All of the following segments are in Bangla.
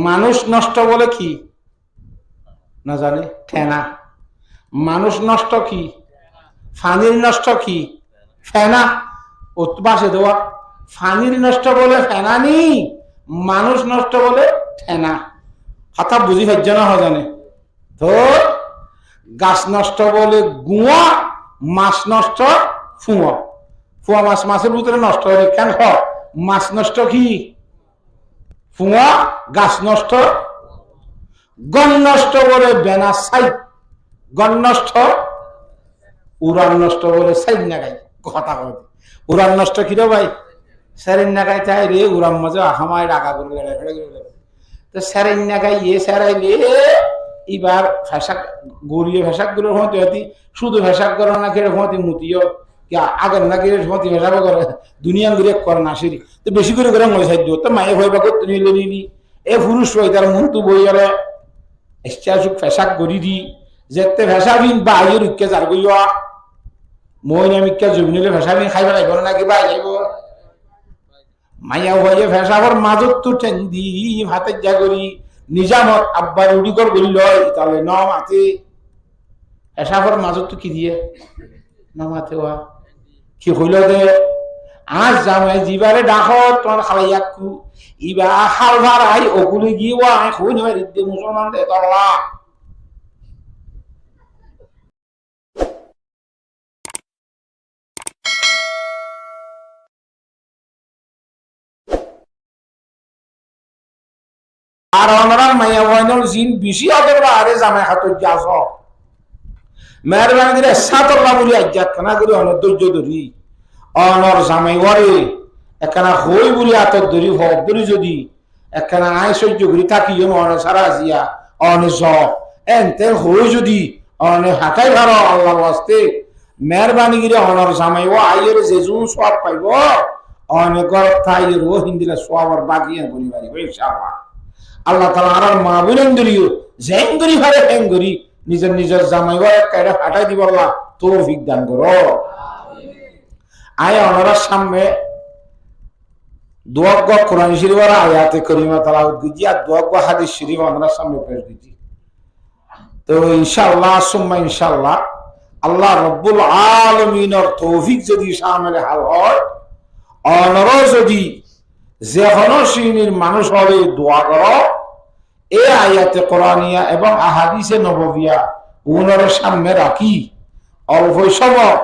মানুষ নষ্ট বলে কি না জানে ঠেনা। মানুষ নষ্ট কি ফানির নষ্ট কি ফেনা। বাসে দেওয়া ফানির নষ্ট বলে ফেনানি, মানুষ নষ্ট বলে ঠেনা। কথা বুঝি পাইছ না জানে তো। গাছ নষ্ট বলে গুয়া, মাছ নষ্ট ফুয়া। ফুয়া মাছ মাছের ভিতরে নষ্ট হলে কেন মাছ নষ্ট কি ফুয়া, গাছ নষ্ট। গণ নষ্ট বলে বেনা সাই, গণ নষ্ট। উড়ান নষ্ট বলে সাইন নাগাই। কথা বলে উড়ান নষ্ট কি রে ভাই, স্যারেন নাগাই চাই রে উড়ান মাঝে আহামায় ডাকা করে তো স্যারেন নাগাই ইয়ে স্যারাইলে এবার ফেসাক গড়িয়ে ফেসাক গুলোর মতো শুধু ফেসাক করে না কেড়ে মতি মুতিও আগের না কেড়ে মতি ফেসাকও করে দুনিয়া ঘুরে করে না সিঁড়ি তো বেশি করে করে মনে সাহায্য তো মায়ে ভয় বা করতে নিলে নিলি এ পুরুষ হয়ে তার মন তু বই গেলে এসুক ফেসাক গড়ি দি যেতে ফেসাবিন বা আইয়ের উঠকে যার গইয়া মই নামিকা জমিনিলে ফেসাবিন খাইবে লাগবে না নাকি বা যাইব মাইয়া হয়ে ফেসাবর মাজত তো ঠেন দি হাতের যা করি নিজামত আব্বার উডিকর করি লয় তাহলে ন মাতে এসাফর মাজত তো কি দিয়ে না মাতে ওয়া কি হইল দে আজ জামাই জিবারে ডাকত তোমার খালাইয়াকু ইবা হাল ভাড়াই ওগুলি গিয়ে ওয়া হই নয় রিদ্দে মুসলমান দে তল্লা আর ওনারা মাইয়া ওয়াইনল জিন বেশি আদর বাহারে জামাই হাতত যাস মেহরবানি করে সাতল্লা বলি আজ্জাত খানা করে অনেক ধৈর্য ধরি অনর জামাই ওয়ারে একখানা হই বলি আতর ধরি হক ধরি যদি একখানা আয় সহ্য করি থাকি অনে সারা আজিয়া অনে জ এনতে হই যদি অনে হাঁটাই ভালো আল্লাহ আসতে মেহরবানি করে অনর জামাই ও আইয়ের যেজুন সব পাইব অনেক থাইয়ের ও হিন্দিলা সবার বাকি বলি পারিব ইনশাআল্লাহ। আল্লাহ তাআলা আর মা বুলেন্দ্রিও জেঙ্গরি ভারে হেঙ্গরি নিজের নিজের জামাই কাইরা হাঁটাই দিব আল্লাহ তৌফিক দান করো আয় ওনার সামনে দোয়া কোরআন শরীফের আয়াতে কারিমা তেলাওয়াত করি আর দোয়া হাদিস শরীফ ওনার সামনে পেশ করি তো ইনশাআল্লাহ সুম্মা ইনশাআল্লাহ আল্লাহ রাব্বুল আলামিনের তৌফিক যদি শামিল হাল হয় ওনারও যদি যে কোনো শ্রেণীর মানুষ হবে দোয়া করো এই আয়াতে কোরআনিয়া এবং আহাদিসে নববিয়া ওনার সামনে রাখি অল্প সময়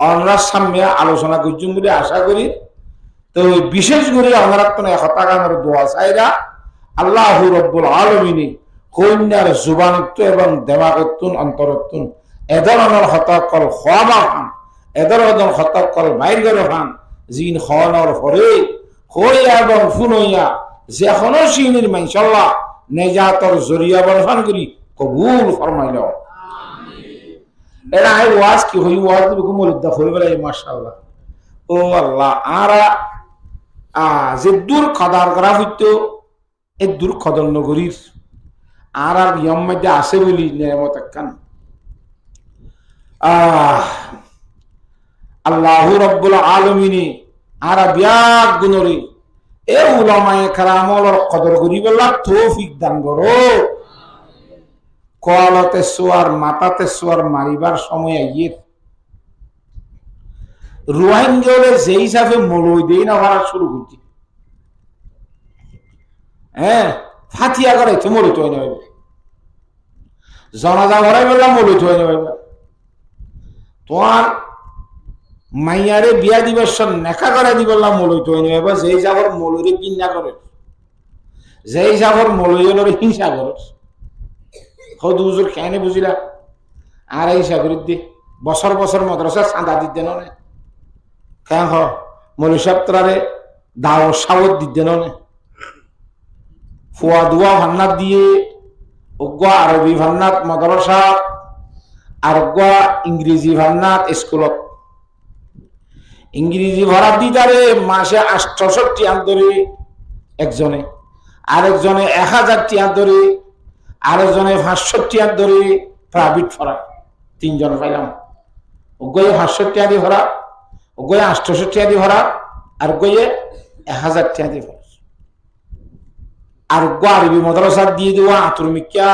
ওনার সামনে আলোচনা করছুম বলে আশা করি। তো বিশেষ করে আমরা কোনো হতাগানের দোয়া চাইরা আল্লাহ রব্বুল আলামিন কন্যার জুবানত্ব এবং দেমাগত্তুন অন্তরত্তুন এ ধরনের হতাকল খোয়াবা খান এ ধরনের হতাকল বাইর করে খান জিন খাওয়ানোর পরে হইয়া এবং ফুনইয়া যে কোনো শ্রেণীর মাইশাল্লাহ নেজাতর জরিয়া বলফান করি কবুল ফরমাইল এরা আই ওয়াজ কি হই ওয়াজ তুমি মরিদা হই বলে মাশাআল্লাহ ও আল্লাহ আরা যে দূর খদার করা হইতো এই দূর খদর নগরীর আর নিয়ম মধ্যে আছে বলি নিয়ামত একখান আল্লাহ রাব্বুল আলামিন আর বিয়াক গুণরে এ উলামায়ে কেরামর কদর করি বলা তৌফিক দান করো কলতে সোয়ার মাথাতে সোয়ার মারিবার সময় আইয়ে রোহিঙ্গলে যে হিসাবে মলই দেই না হওয়া শুরু করছি হ্যাঁ ফাতিয়া করে তো মরিত হয় না জনাজা ভরাই বললাম মরিত হয় না তোমার মাইয়ারে বিয়া দিবার নেখা করে দি বললাম মলই তো এবার যেই যাবর মলরে কিনা করে যেই যাবর মলইয়ের হিংসা করে দুজোর কেনে বুঝিলা আর এই সাগরিত দি বছর বছর মাদ্রাসা চাঁদা দিতে নে কেন হ মলি সপ্তাহে দাও সাবত দিতে নে ফুয়া দুয়া ভান্নাত দিয়ে অজ্ঞা আরবি ভান্নাত মাদ্রাসা আর অজ্ঞা ইংরেজি ভান্নাত স্কুলত ইংরেজি ভরা দিতারে মাসে 800 টিয়া ধরে একজনে আরেকজনে 1000 টিয়া ধরে আরেকজনে 500 টিয়া ধরে প্রাইভেট ভরা তিনজন পাইলাম ওগয়ে 500 টিয়া দিয়ে ভরা ওগয়ে 800 টিয়া দিয়ে ভরা আর গয়ে 1000 টিয়া দিয়ে ভরা আর আরবি মাদ্রাসা দিয়ে দেওয়া আতুর মিক্যা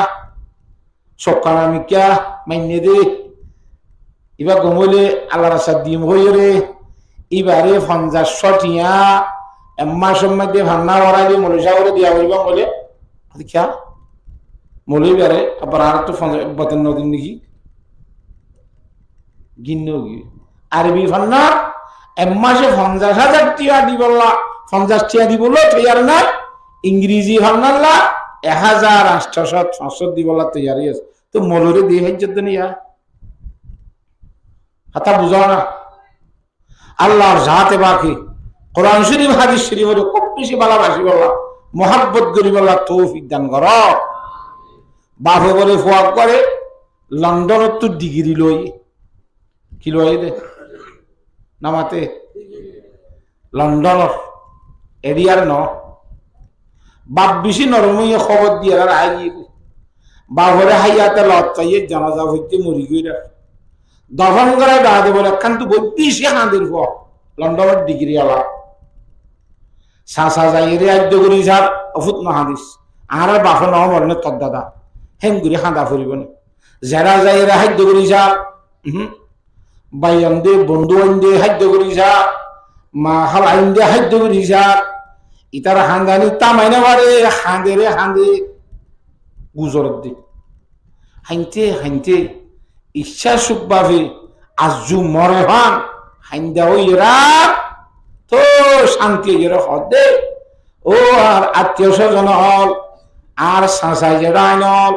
সকানা মিক্যা মাইনে দে এবার গমলে আল্লাহ রাসাদ দিম হয়ে রে এবারে ৫০ টিয়া এম্মার সম্মাদে ভান্না ওরাইলে মলিশা করে দিয়া হইবা বলে দেখা মলি বারে আবার আর তো বতেন নদিন নাকি গিন্ন আরবি ভান্না এম্মাসে ৫০,০০০ টিয়া দিবল্লা ৫০ টিয়া দিবল তৈয়ার না ইংরেজি ভান্নাল্লা ১,৮০০ দিবল্লা তৈয়ারি আছে তো মলরে দিয়ে হাইজত নিয়া হাতা বুঝাও না আল্লাহর জাতে বাকি কোরআন শরীফ হাদিস শরীফ খুব বেশি ভালোবাসি বলা মহাব্বত করি বলা তৌফিক দান কর বাপে বলে ফোয়াক করে লন্ডনত তো ডিগ্রি লই কি লই দে নামাতে লন্ডনের এরিয়ার ন বাপ বেশি নরমইয়ে খবর দিয়ে আর আই বাপরে হাইয়াতে লত চাইয়ে জানাজা হইতে মরি গই দফন করায় বাদে বলে একখান তো বত্রিশে হাঁদের পর লন্ডনের ডিগ্রি আলা সাসা যাইরে আদ্য করি যার অফুত না হাদিস আর বাপ ন মরণে তর দাদা হেঙ্গুরি হাঁদা ফুরিব না যারা যাইরে হাদ্য করি যার বাইন দে বন্ধু আইন দে হাদ্য করি যা মা হাল আইন দে হাদ্য করি যা ইতার হাঁদানি তামাইনা বারে হাঁদে রে হাঁদে গুজর দে হাইতে হাইতে ইচ্ছা সুখভাবে আজু মরে ভান হাইন্দা ওইরা তো শান্তি এরা হদে ও আর আত্মীয় স্বজন হল আর সাঁসাই যেটা আইনল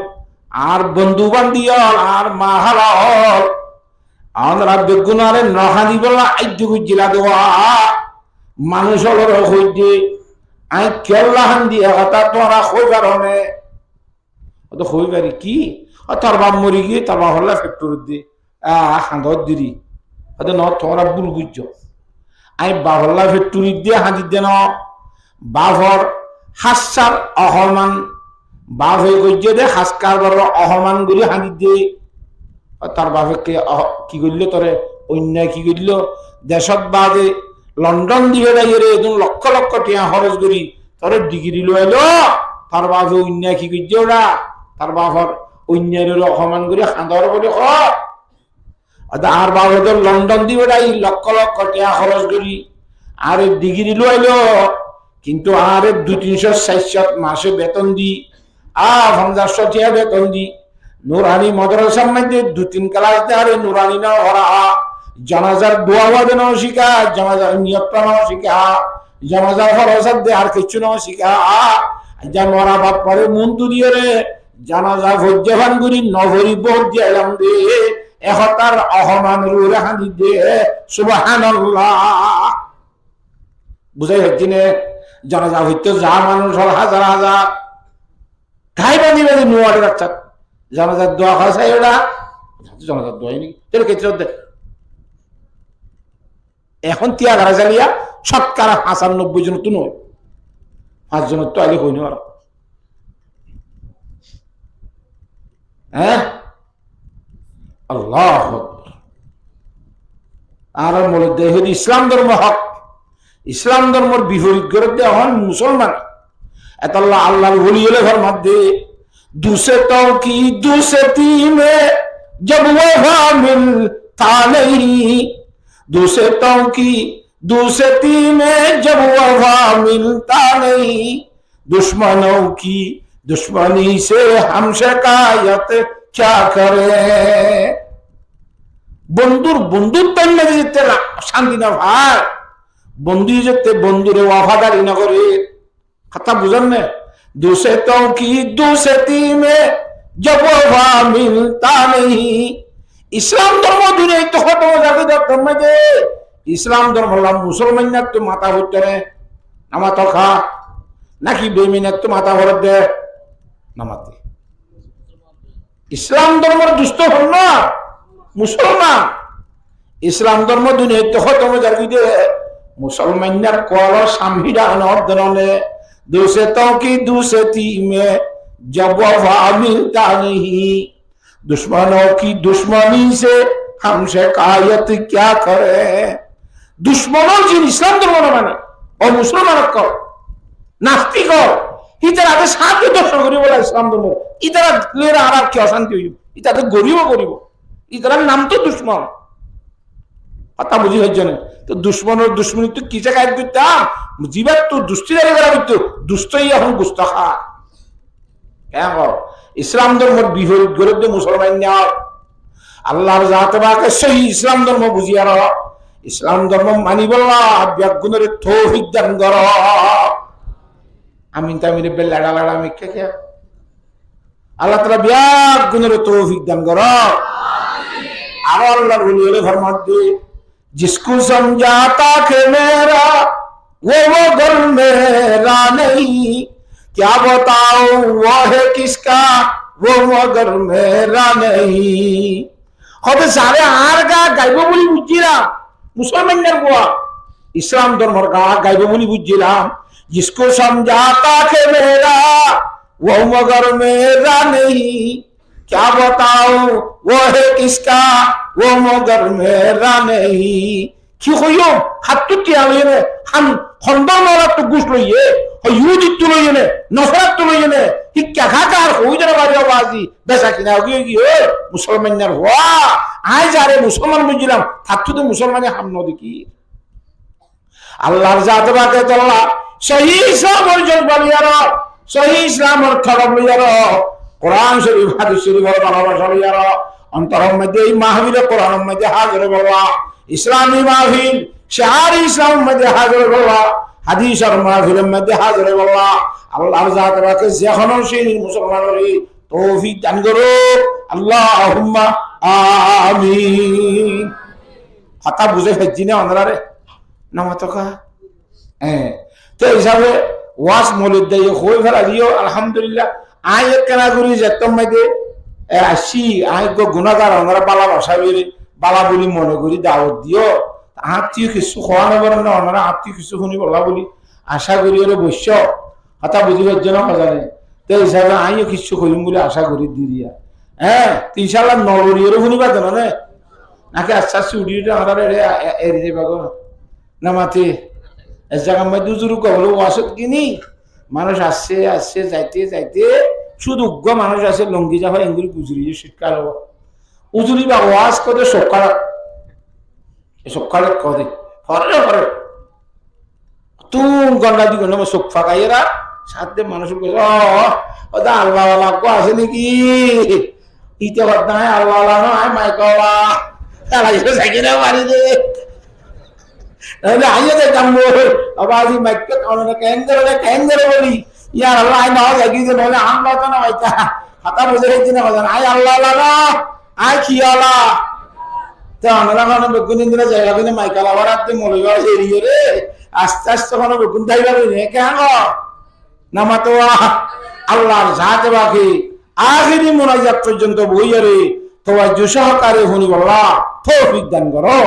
আর বন্ধু বান্ধি হল আর মা হালা হল আমরা বেগুনারে নহানি বলা আইডু জিলা দেওয়া মানুষ হল হইতে আই কেল্লাহান দিয়ে কথা তোরা হইবার হনে তো হইবারি কি তোর বাপ মরি গিয়ে তোর বাপ হল্লা ফ্যাক্টরি দিয়ে হাঁদর দিরি হয়তো ন তোমরা বুল বুঝছ আমি বাহল্লা ফ্যাক্টরি দিয়ে হাঁদি দে ন বাঘর হাসার অহমান বাঘ হয়ে গিয়ে দে হাসকার বড় অহমান গুলি হাঁদি দিয়ে তার বাপকে কি করল তোরে অন্যায় কি করল দেশত বাদে লন্ডন দিয়ে রে একদম লক্ষ লক্ষ টিয়া খরচ করি তোর ডিগ্রি লইল তার বাপে অন্যায় কি করছে ওরা তার বাপর অন্যায়ের অপমান করে হাঁদর বলে আর বাবা লন্ডন দিয়ে ওরা লক্ষ লক্ষ টিয়া খরচ করি আর ডিগ্রি লইল কিন্তু আর ২-৩৬০ মাসে বেতন দি ৫০০ টিয়া বেতন দি নুরানি মাদ্রাসার মধ্যে ২-৩ ক্লাস দেয় নুরানি না ওরা জানাজার দোয়া বাদে নাও শিখা জানাজার নিয়তটা নাও শিখা জানাজার ফরসাদ দে আর কিছু নাও শিখা যা মরা বাপ পরে মন্তু দিয়ে রে জানাজা ভজ্জাভান করি নভরি বোধ দিলাম দে এহতার অহমান রুরে হানি দে সুবহানাল্লাহ বুঝাই হচ্ছে না জানাজা হইতে যা মানুষ হল হাজার হাজার খাই বাঁধি বাঁধি নোয়ারে রাখছে জানাজার দোয়া খাওয়াই ওরা জানাজার দোয়াই নাকি চলো কেটে দে এখন তিয়া ঘাড়া চালিয়া শতকরা ৯৫ জন তো নয় ৫ জনের তো আগে হইনি আর হ্যাঁ আল্লাহ আর বলে দেহ ইসলাম ধর্ম হক ইসলাম ধর্মর বিপরীত করে দেওয়া হন মুসলমান এত আল্লাহ আল্লাহর বলি হলে ঘর মধ্যে दूसरे तो की दूसरी में जब वफा मिलता नहीं दूसरे तो की दूसरी में जब वफा मिलता नहीं दुश्मनों की दुश्मनी से हम शिकायत क्या करें বন্ধুর বন্ধুত্ব যেতে শান্তি না ভাই বন্ধু যেতে বন্ধুরে ওয়াফাদারি না করে কথা বুঝেন না दूसरों की दूसरी में जब वफा मिलता नहीं ইসলাম ধর্ম দূরে তো হতো যাকে ধর্ম যে ইসলাম ধর্ম হলাম মুসলমানের তো মাথা হচ্ছে রে নামা তো খা নাকি বেমিনের তো মাথা ভরে দে নামাতে ইসলাম ধর্মের দুষ্ট হল না মুসলমান ইসলাম ধর্ম দূরে তো হতো যাকে দে মুসলমানের কল সামহিরা অর্ধনে दूसरों की दूसरी में जब वफा मिलता नहीं दुश्मनों की दुश्मनी से हम शिकायत क्या करें दुश्मनों जिन इस्लाम धर्म মানে ও মুসলমান কর নাস্তিক ইতারা আগে সাহায্য দর্শন করিব ইসলাম ধর্ম, ইতারা আর কি অশান্তি হইব, ইতাদের গরিব করিব, ইতারার নাম তো দুশ্মন। কথা বুঝি হচ্ছে না? তো দুশ্মনের দুশ্মনী তুই কিসে কাজ করতাম, জীবের তো দুষ্টি দাঁড়িয়ে করা করতো, দুষ্টই এখন গুস্ত খা কেন? ইসলাম ধর্মের বিপরীত গরিব মুসলমান নেওয়া, আল্লাহর জাতবাকে সেই ইসলাম ধর্ম বুঝিয়া রহ, ইসলাম ধর্ম মানি বললা ব্যাগুণের তৌফিক দান কর। আমিন তামিরে বেল লাড়া লাড়া আমি কে আল্লাহ তাআলা ব্যাগুণের তৌফিক দান কর। আর আল্লাহর ওলি হলে ফরমান দে, जिसको समझाता कि मेरा वो घर मेरा नहीं, क्या बताओ वो है किसका वो घर मेरा नहीं। হতে সারে আর গা গাইব বলি বুঝছিলাম, মুসলমানদের গোয়া ইসলাম ধর্মের গা গাইব বলি বুঝছিলাম। जिसको समझाता कि मेरा वो मगर मेरा नहीं, क्या बताओ वो है किसका वो मगर मेरा नहीं। কি হইও হাতটো টিয়া লইনে হান খন্দর মারাত তো গুছ লইয়ে ইহুদি তো লইনে নফরাত তো লইনে হিক্কা খাকার হইজরা বাড়িও বাজি বেচা কিনা গিয়ে গিয়ে মুসলমানদের হওয়া আই যারে মুসলমান বুঝিলাম থাকতো তো মুসলমানে হামনো দেখি আল্লাহর জাত বাকে তোলা সহি ইসলাম অর্জন বলিয়ার, সহি ইসলাম অর্থ বলিয়ার, কোরআন শরীফ হাদিস শরীফের ভালোবাসা লইয়ার, অন্তরের মধ্যে এই মাহফিলে কোরআনের মধ্যে হাজির বলা, ইসলামী মাহফিল শাহরি ইসলামের মধ্যে হাজির বলা, হাদিসের মাহফিলের মধ্যে হাজির বলা। আল্লাহর জাত বাকে যেখানে সেই মুসলমানের তৌফিক দান করো, আল্লাহুম্মা আমিন। কথা বুঝে ফেলছি না অন্ধ্রারে নামাতকা তো হিসাবে ওয়াজ মলিদ দিয়ে হয়ে ফেলা দিও আলহামদুলিল্লাহ। আই এক কেনা করি যেতম মাইতে আসি আই গো গুণাগার আমরা বালা ভাষা বেরি বালা বলি মনে করি দাওয়াত দিও, আত্মীয় কিছু খাওয়ানো পারেন না ওনারা আত্মীয় কিছু শুনি বলা বলি আশা করি ওরে বৈশ্য কথা বুঝিবার জন্য মজানে। তো হিসাবে আইও কিছু করিম বলে আশা করি দিয়া হ্যাঁ ইনশাল্লাহ নগরীয়রও শুনিবার জানো না নাকি আস্তে আস্তে উড়িয়ে আমরা এড়িয়ে যাবা গো না মাতে এক জায়গা মধ্যে দুজুরু কবল ওয়াসত কিনি মানুষ আসছে আসছে যাইতে যাইতে শুধু উগ্র মানুষ আছে লঙ্গি যাওয়া এগুলি গুজরিয়ে শীতকাল হবো উজুরি বা ওয়াজ করে সকালে সকালে করে ফরে ফরে তুম গন্ডা দি গন্ডা চোখ ফাঁকাইয়েরা সাথে মানুষের কাছে ওটা আল্লাহ আল্লাহ আছে নাকি ইতে নাই আল্লাহ আল্লাহ নয় মাইকলা তারা সাইকেল মারি দে আইয়ে দেখতাম আবার মাইকে কেন্দ্রে বলি ইয়ার আল্লাহ আই না জাগি যে নইলে আমরা তো না হইতা হাতা বুঝে হইছি না বাজান আই আল্লাহ আল্লাহ আই কি আল্লাহ তো আমরা মানে বেগুন ইন্দিরা জায়গা কিনে মাইকাল আবার আপনি মলিবা এরিয়ে রে আস্তে আস্তে মানে বেগুন থাইবা রে কেন নামাতো আল্লাহর জাত বাকি আখিরি মুনাজাত পর্যন্ত বইয়া রে তোয়াজ্জু সহকারে হুনি বল্লাহ তৌফিক দান করো।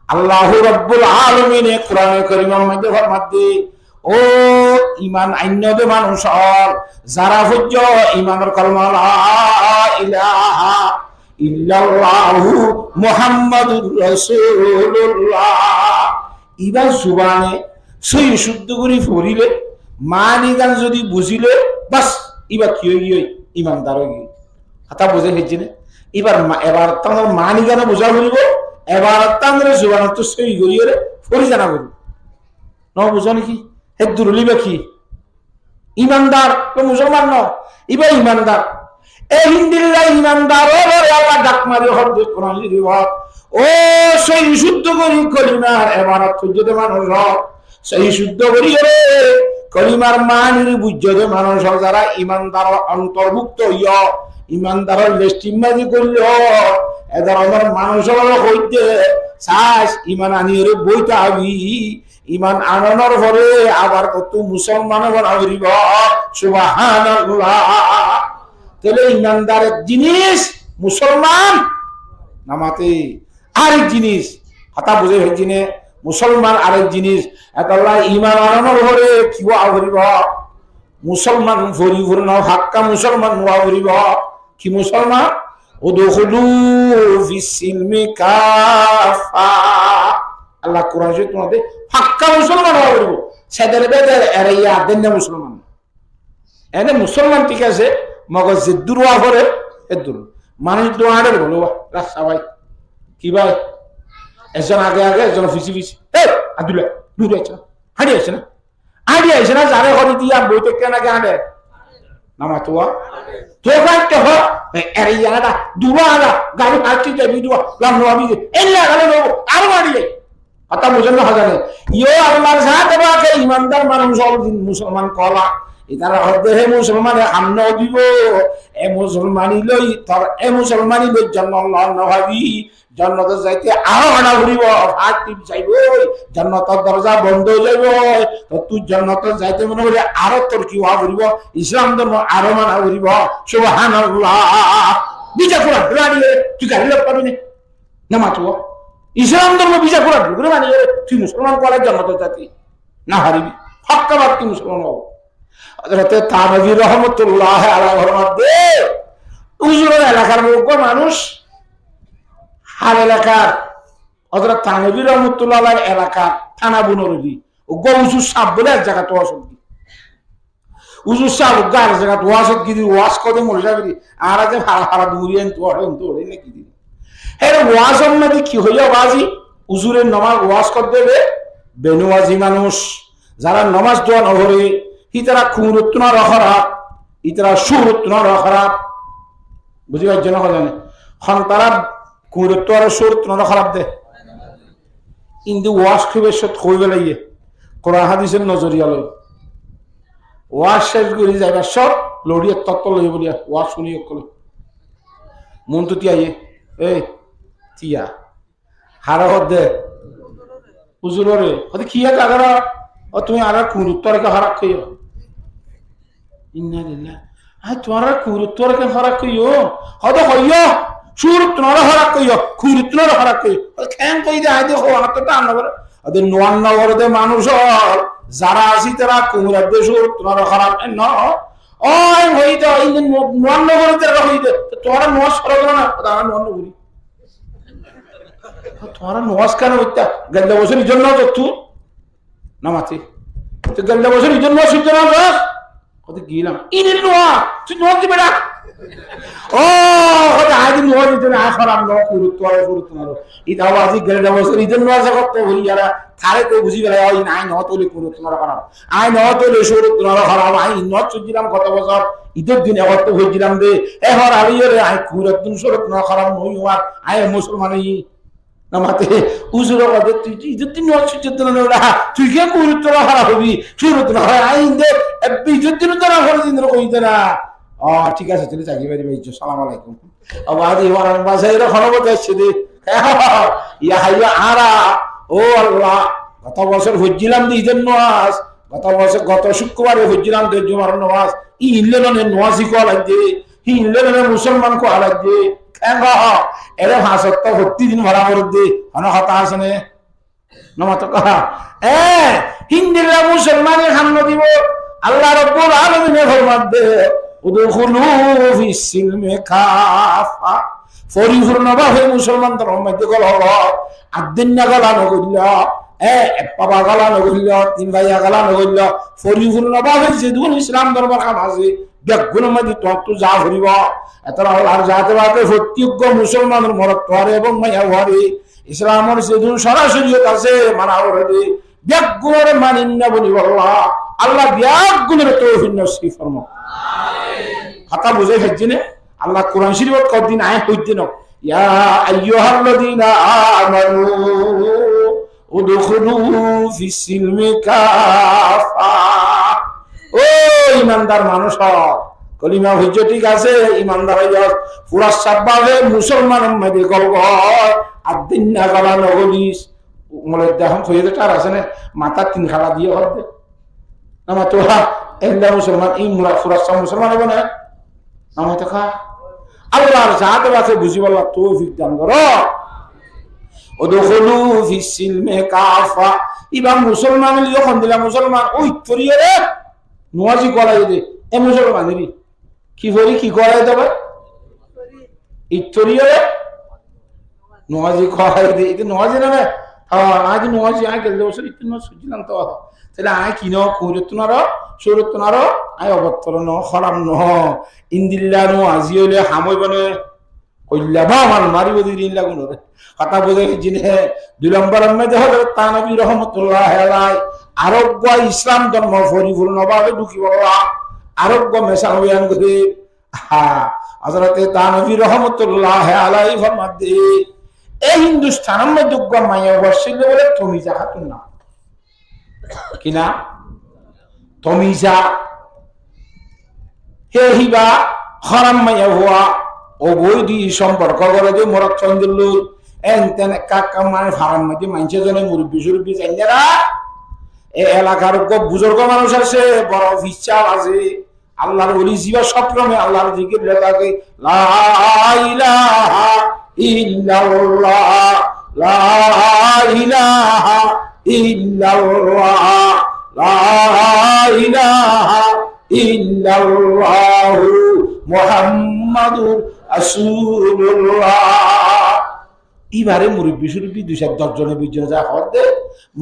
আল্লাহু রাব্বুল আলামিন কোরআনে কারীমের মধ্যে ফরমাতে ও ঈমান আইন্যবে মানুষ যারা হজ্জ ঈমানের কালমা লা ইলাহা ইল্লাল্লাহু মুহাম্মাদুর রাসূলুল্লাহ ইবা জুবানে সই শুদ্ধ করে পড়িলে মানি গান যদি বুঝিলে বাস ইবা কি হই গই ঈমানদার হই গই কথা বুঝে ফেলছি না এবার এবার তোমার মানি গান বুঝা বলিব এবার তাঙ্গরে জুবান তো সই করিয়ে পড়ি জানা বলি ন বুঝো নাকি হে দুরলিবা কি ঈমানদার তো মুসলমান ন ইবা ঈমানদার এ হিন্দিরা ঈমানদার ও আল্লাহ ডাক মারি হদ কোরআন রিওয়াত ও সেই শুদ্ধ করি কলিমার এবারত খুঁজতে মানুষ সেই শুদ্ধ করি রে কলিমার মানির বুঝতে মানুষ যারা ঈমানদার অন্তর্ভুক্ত হইয়া ঈমানদারের লিস্টিমাজি করল এ ধরনের মানুষের হইতে শ্বাস ঈমান আনিয়ে বইতে হবি ঈমান আনানোর পরে আবার কত মুসলমান বানাইব সুবহানাল্লাহ। তাহলে ঈমানদার এক জিনিস মুসলমান নামাতে আরেক জিনিস কথা বুঝে হয়েছি না মুসলমান আরেক জিনিস এতলা ঈমান আনানোর পরে কি আবরিব মুসলমান ভরি না হাক্কা মুসলমান আবরিব কি মুসলমান উদখুলু ফিস-সিলমি কাফা আল্লাহ কোরআন শরীফ তোমাদের হাক্কা মুসলমান আবরিব সেদের বেদের এর ইয়া দেন না মুসলমান এনে মুসলমান ঠিক আছে মগজ যে দুরওয়া করে এ দূর মানুষ দোয়ারের বলো রাস্তা ভাই কি ভাই একজন আগে আগে একজন ফিসি ফিসি আব্দুল্লাহ দূরে আছে না হাঁড়ি আছে না যারে হরি দিয়া বইতে কেন আগে আনে নামা তোয়া তো কাটতে হ এর ইয়াটা দুরা আলা গাড়ি হাঁটতে যাবি দুয়া লাম নবি এল্লা গালে নো আর মারি কথা বুঝেন না হাজারে ইয়ো আল্লাহর সাথে বাকে ইমানদার মানুষ সব মুসলমান কলা ইতারা হদে হে মুসলমানে আমন দিব এ মুসলমানি লই তর এ মুসলমানি লই জান্নাল্লাহ নহাবি জান্নাতে যাইতে আরো আনা ঘুরিব ফাটি যাইব জান্নাতের দরজা বন্ধ হয়ে যাইব তো তুই জান্নাতে যাইতে মনে করে আরো তোর কি হওয়া ঘুরিব ইসলাম ধর্ম আরো মানা ঘুরিব সুবহানাল্লাহ বিজা কোরআন রানিয়ে তুই গাড়ি লোক পাবি না মাতো ইসলাম ধর্ম বিজা কোরআন ঘুরে মানে তুই মুসলমান করা জান্নাতে যাতি না হারিবি হক্কাবাদ তুই মুসলমান হবো হযরত তানভী রাহমাতুল্লাহ আলাইহির মধ্যে উজুরের এলাকার লোক মানুষ হাল এলাকার হযরত তানভী রাহমাতুল্লাহ আলাইহির এলাকা থানা বুনরদি ও গৌসু সাহেব বলে এক জায়গা তো আসল উজু সাহেব গার জায়গা তো আসল কি ওয়াজ করে মরে যাবে আর আগে হারা হারা দূরিয়েন তো ওরে নাকি দিন এর ওয়াজ মধ্যে কি হইয়া বাজি উজুরের নামাজ ওয়াজ করে দেবে বেনওয়াজি মানুষ যারা নামাজ দোয়া না করে ইতারা খুরুতনা রখরাত ইতারা সুরুতনা রখরাত বুঝি পাচ্ছেন না জানে খন তারা খুরুত আর সুরুতনা রখরাত দে ইন্দু ওয়াজ খুবে সত কইবে লাইয়ে কোরআন হাদিসের নজরিয়া লই ওয়াজ শেষ করে যাইবা সব লড়িয়ে তত্ত্ব লই বলিয়া ওয়াজ শুনি কল মন তো তিয়াইয়ে এই তিয়া হারা দে হুজুরে হতে কিয়া কাগরা ও তুমি আর খুরুত কে হারা কইও ইন্নালিল্লাহ আই তোরা খুরুতর কে হারা কইও হদে হইও সুরুতনর হারা কইও খুরুতনর হারা কইও কেন কই দে আই দেখো হাতটা আনবর আদে নোয়ান্নগর দে মানুষ যারা আসি তারা কুমরা দে সুরুতনর হারা ন ওই হইতো এই নোয়ান্নগর দে হইতো তোরা নোয়াজ করো না তারা নোয়ান্নগরি তোরা নোয়াজ কেন হইতা গল্লা বসের জন্য তো তুই নামাতে তো গল্লা বসের জন্য সুজনা বাস কত গিলাম ইনির নোয়া তুই নোয়া দিবে না ও কত আদি নোয়া দিতে না খারাপ নোয়া কুরুত আর কুরুত না ইতা বাজি গল্লা বসের জন্য আছে কত হই যারা থারে কই বুঝি গেল ওই নাই ন তোলে কুরুত না খারাপ আই ন তোলে সুরুত না খারাপ আই ন সুজিলাম কত বছর ঈদের দিনে কত হইছিলাম দে এহর আলিরে আই কুরুত সুরুত না খারাপ নই আর আই মুসলমানই নামাতে উজুর কথা তুই যদি নজর না তুই কে গুরুত্ব হারা হবি সুরত না হয় আইন দে বিদ্যুৎ তো না করে দিন কইতে না ঠিক আছে তুমি চাকরি বাড়ি ভাইছো সালাম আলাইকুম আবাদি ওয়ারান বাসাইরা খনবত আসছে দে ইয়া হাইয়া আরা ও আল্লাহ গত বছর হজ্জিলাম দি ঈদের নামাজ গত শুক্রবারে হজ্জিলাম দে জুমার নামাজ ই ইল্লেনে নামাজি কো লাগবে ই ইল্লেনে মুসলমান কো লাগবে এরে ভাষত প্রতিদিন ভরা মধ্যে অনেক হতা আসনে নমাত কহা হিন্দিরা মুসলমানের সামনে দিব আল্লাহ রব্বুল আলামিনের ফরমাতে উদখুলু ফিস সিলমি কাফা পরিপূর্ণভাবে মুসলমান ধর্মের মধ্যে গল আদিন না গলা নগল্য বাবা গলা নগল্য তিন ভাইয়া গলা নগল্য পরিপূর্ণভাবে যেদুন ইসলাম ধর্ম কাম আছে ব্যাগুণের মধ্যে তো যা ভরিব এতরা আর যাতে বাতে প্রত্যেক মুসলমানের মরত্ব হারে এবং মাইয়া হারে ইসলামের যেদুন সরাসরিয়ত আছে মানা হরে ব্যাগুণের মানিন না বলি আল্লাহ আল্লাহ ব্যাগুণের তৌফিক নসিব ফরমাও আমিন কথা বুঝে ফেজিনে আল্লাহ কোরআন শরীফত কদিন আয় কইদিন ইয়া আইয়ুহাল্লাযীনা আমানু উদখুলু ফিস সিলমি কাফা ও ইমানদার মানুষ কলিমা হইছে ঠিক আছে ইমানদার হইয়া পুরা সবভাবে মুসলমানের মধ্যে গল্প আদিন না গলা নগলিস মলে দেখম হইতে তার আছে না মাথা তিন খালা দিয়ে হতে নামা তো এলা মুসলমান এই মুরা পুরা সব মুসলমান হবে না নামা তো খা আল্লাহর জাতে বাসে বুঝি বলা তৌফিক দান করো ওদখুলু ফিস সিলমি কাফা ইবা মুসলমান যখন দিলা মুসলমান ওই তরিয়ে রে নোয়াজি কলাই দে এ মুসলমানেরই কি করি কি করাই দেবে ইতরিয়ে নোয়াজি কলাই দে এটা নোয়াজি না আজ নয় আয় গেলে বছর একটু সুজিলাম তো তাহলে আয় কিন কুরতুনার সৌরতুনার আয় অবতর ন খরাম ন ইন্দিল্লা নো আজি হইলে হামই বনে কইলা বা আমার মারিব দিন লাগুন কথা বোঝে জিনে 2 নম্বর মধ্যে হলো তানবী রহমাতুল্লাহ আলাইহি আরোগ্য ইসলাম ধর্ম পরিপূর্ণভাবে ঢুকি বাবা আরোগ্য মেশা অভিযান করে হযরতে তানবী রহমাতুল্লাহ আলাইহি ফরমাতে এই হিন্দুস্তানের মধ্যে মায়া বর্ষিল বলে তমিজা খাতুন না কিনা তমিজা হে হিবা হারাম মায়া হওয়া অবৈধি সম্পর্ক করে যে মরক চন্দ্রল এন তেন কাকা মানে হারাম মধ্যে মানুষের জন্য মুরব্বী সুরব্বী চাইনারা এ এলাকার বুজুর্গ মানুষ আছে বড় ইচ্ছা আছে আল্লাহর ওলি জীবা সক্রমে আল্লাহর জিকির লেখাকে লা ইলাহা ইল্লাল্লাহ লা ইলাহা ইল্লাল্লাহ লা ইলাহা ইল্লাল্লাহু মুহাম্মাদুর রাসূলুল্লাহ এবারে মুরব্বী সুরব্বী 2-10 জনে 20 জনে যা হদে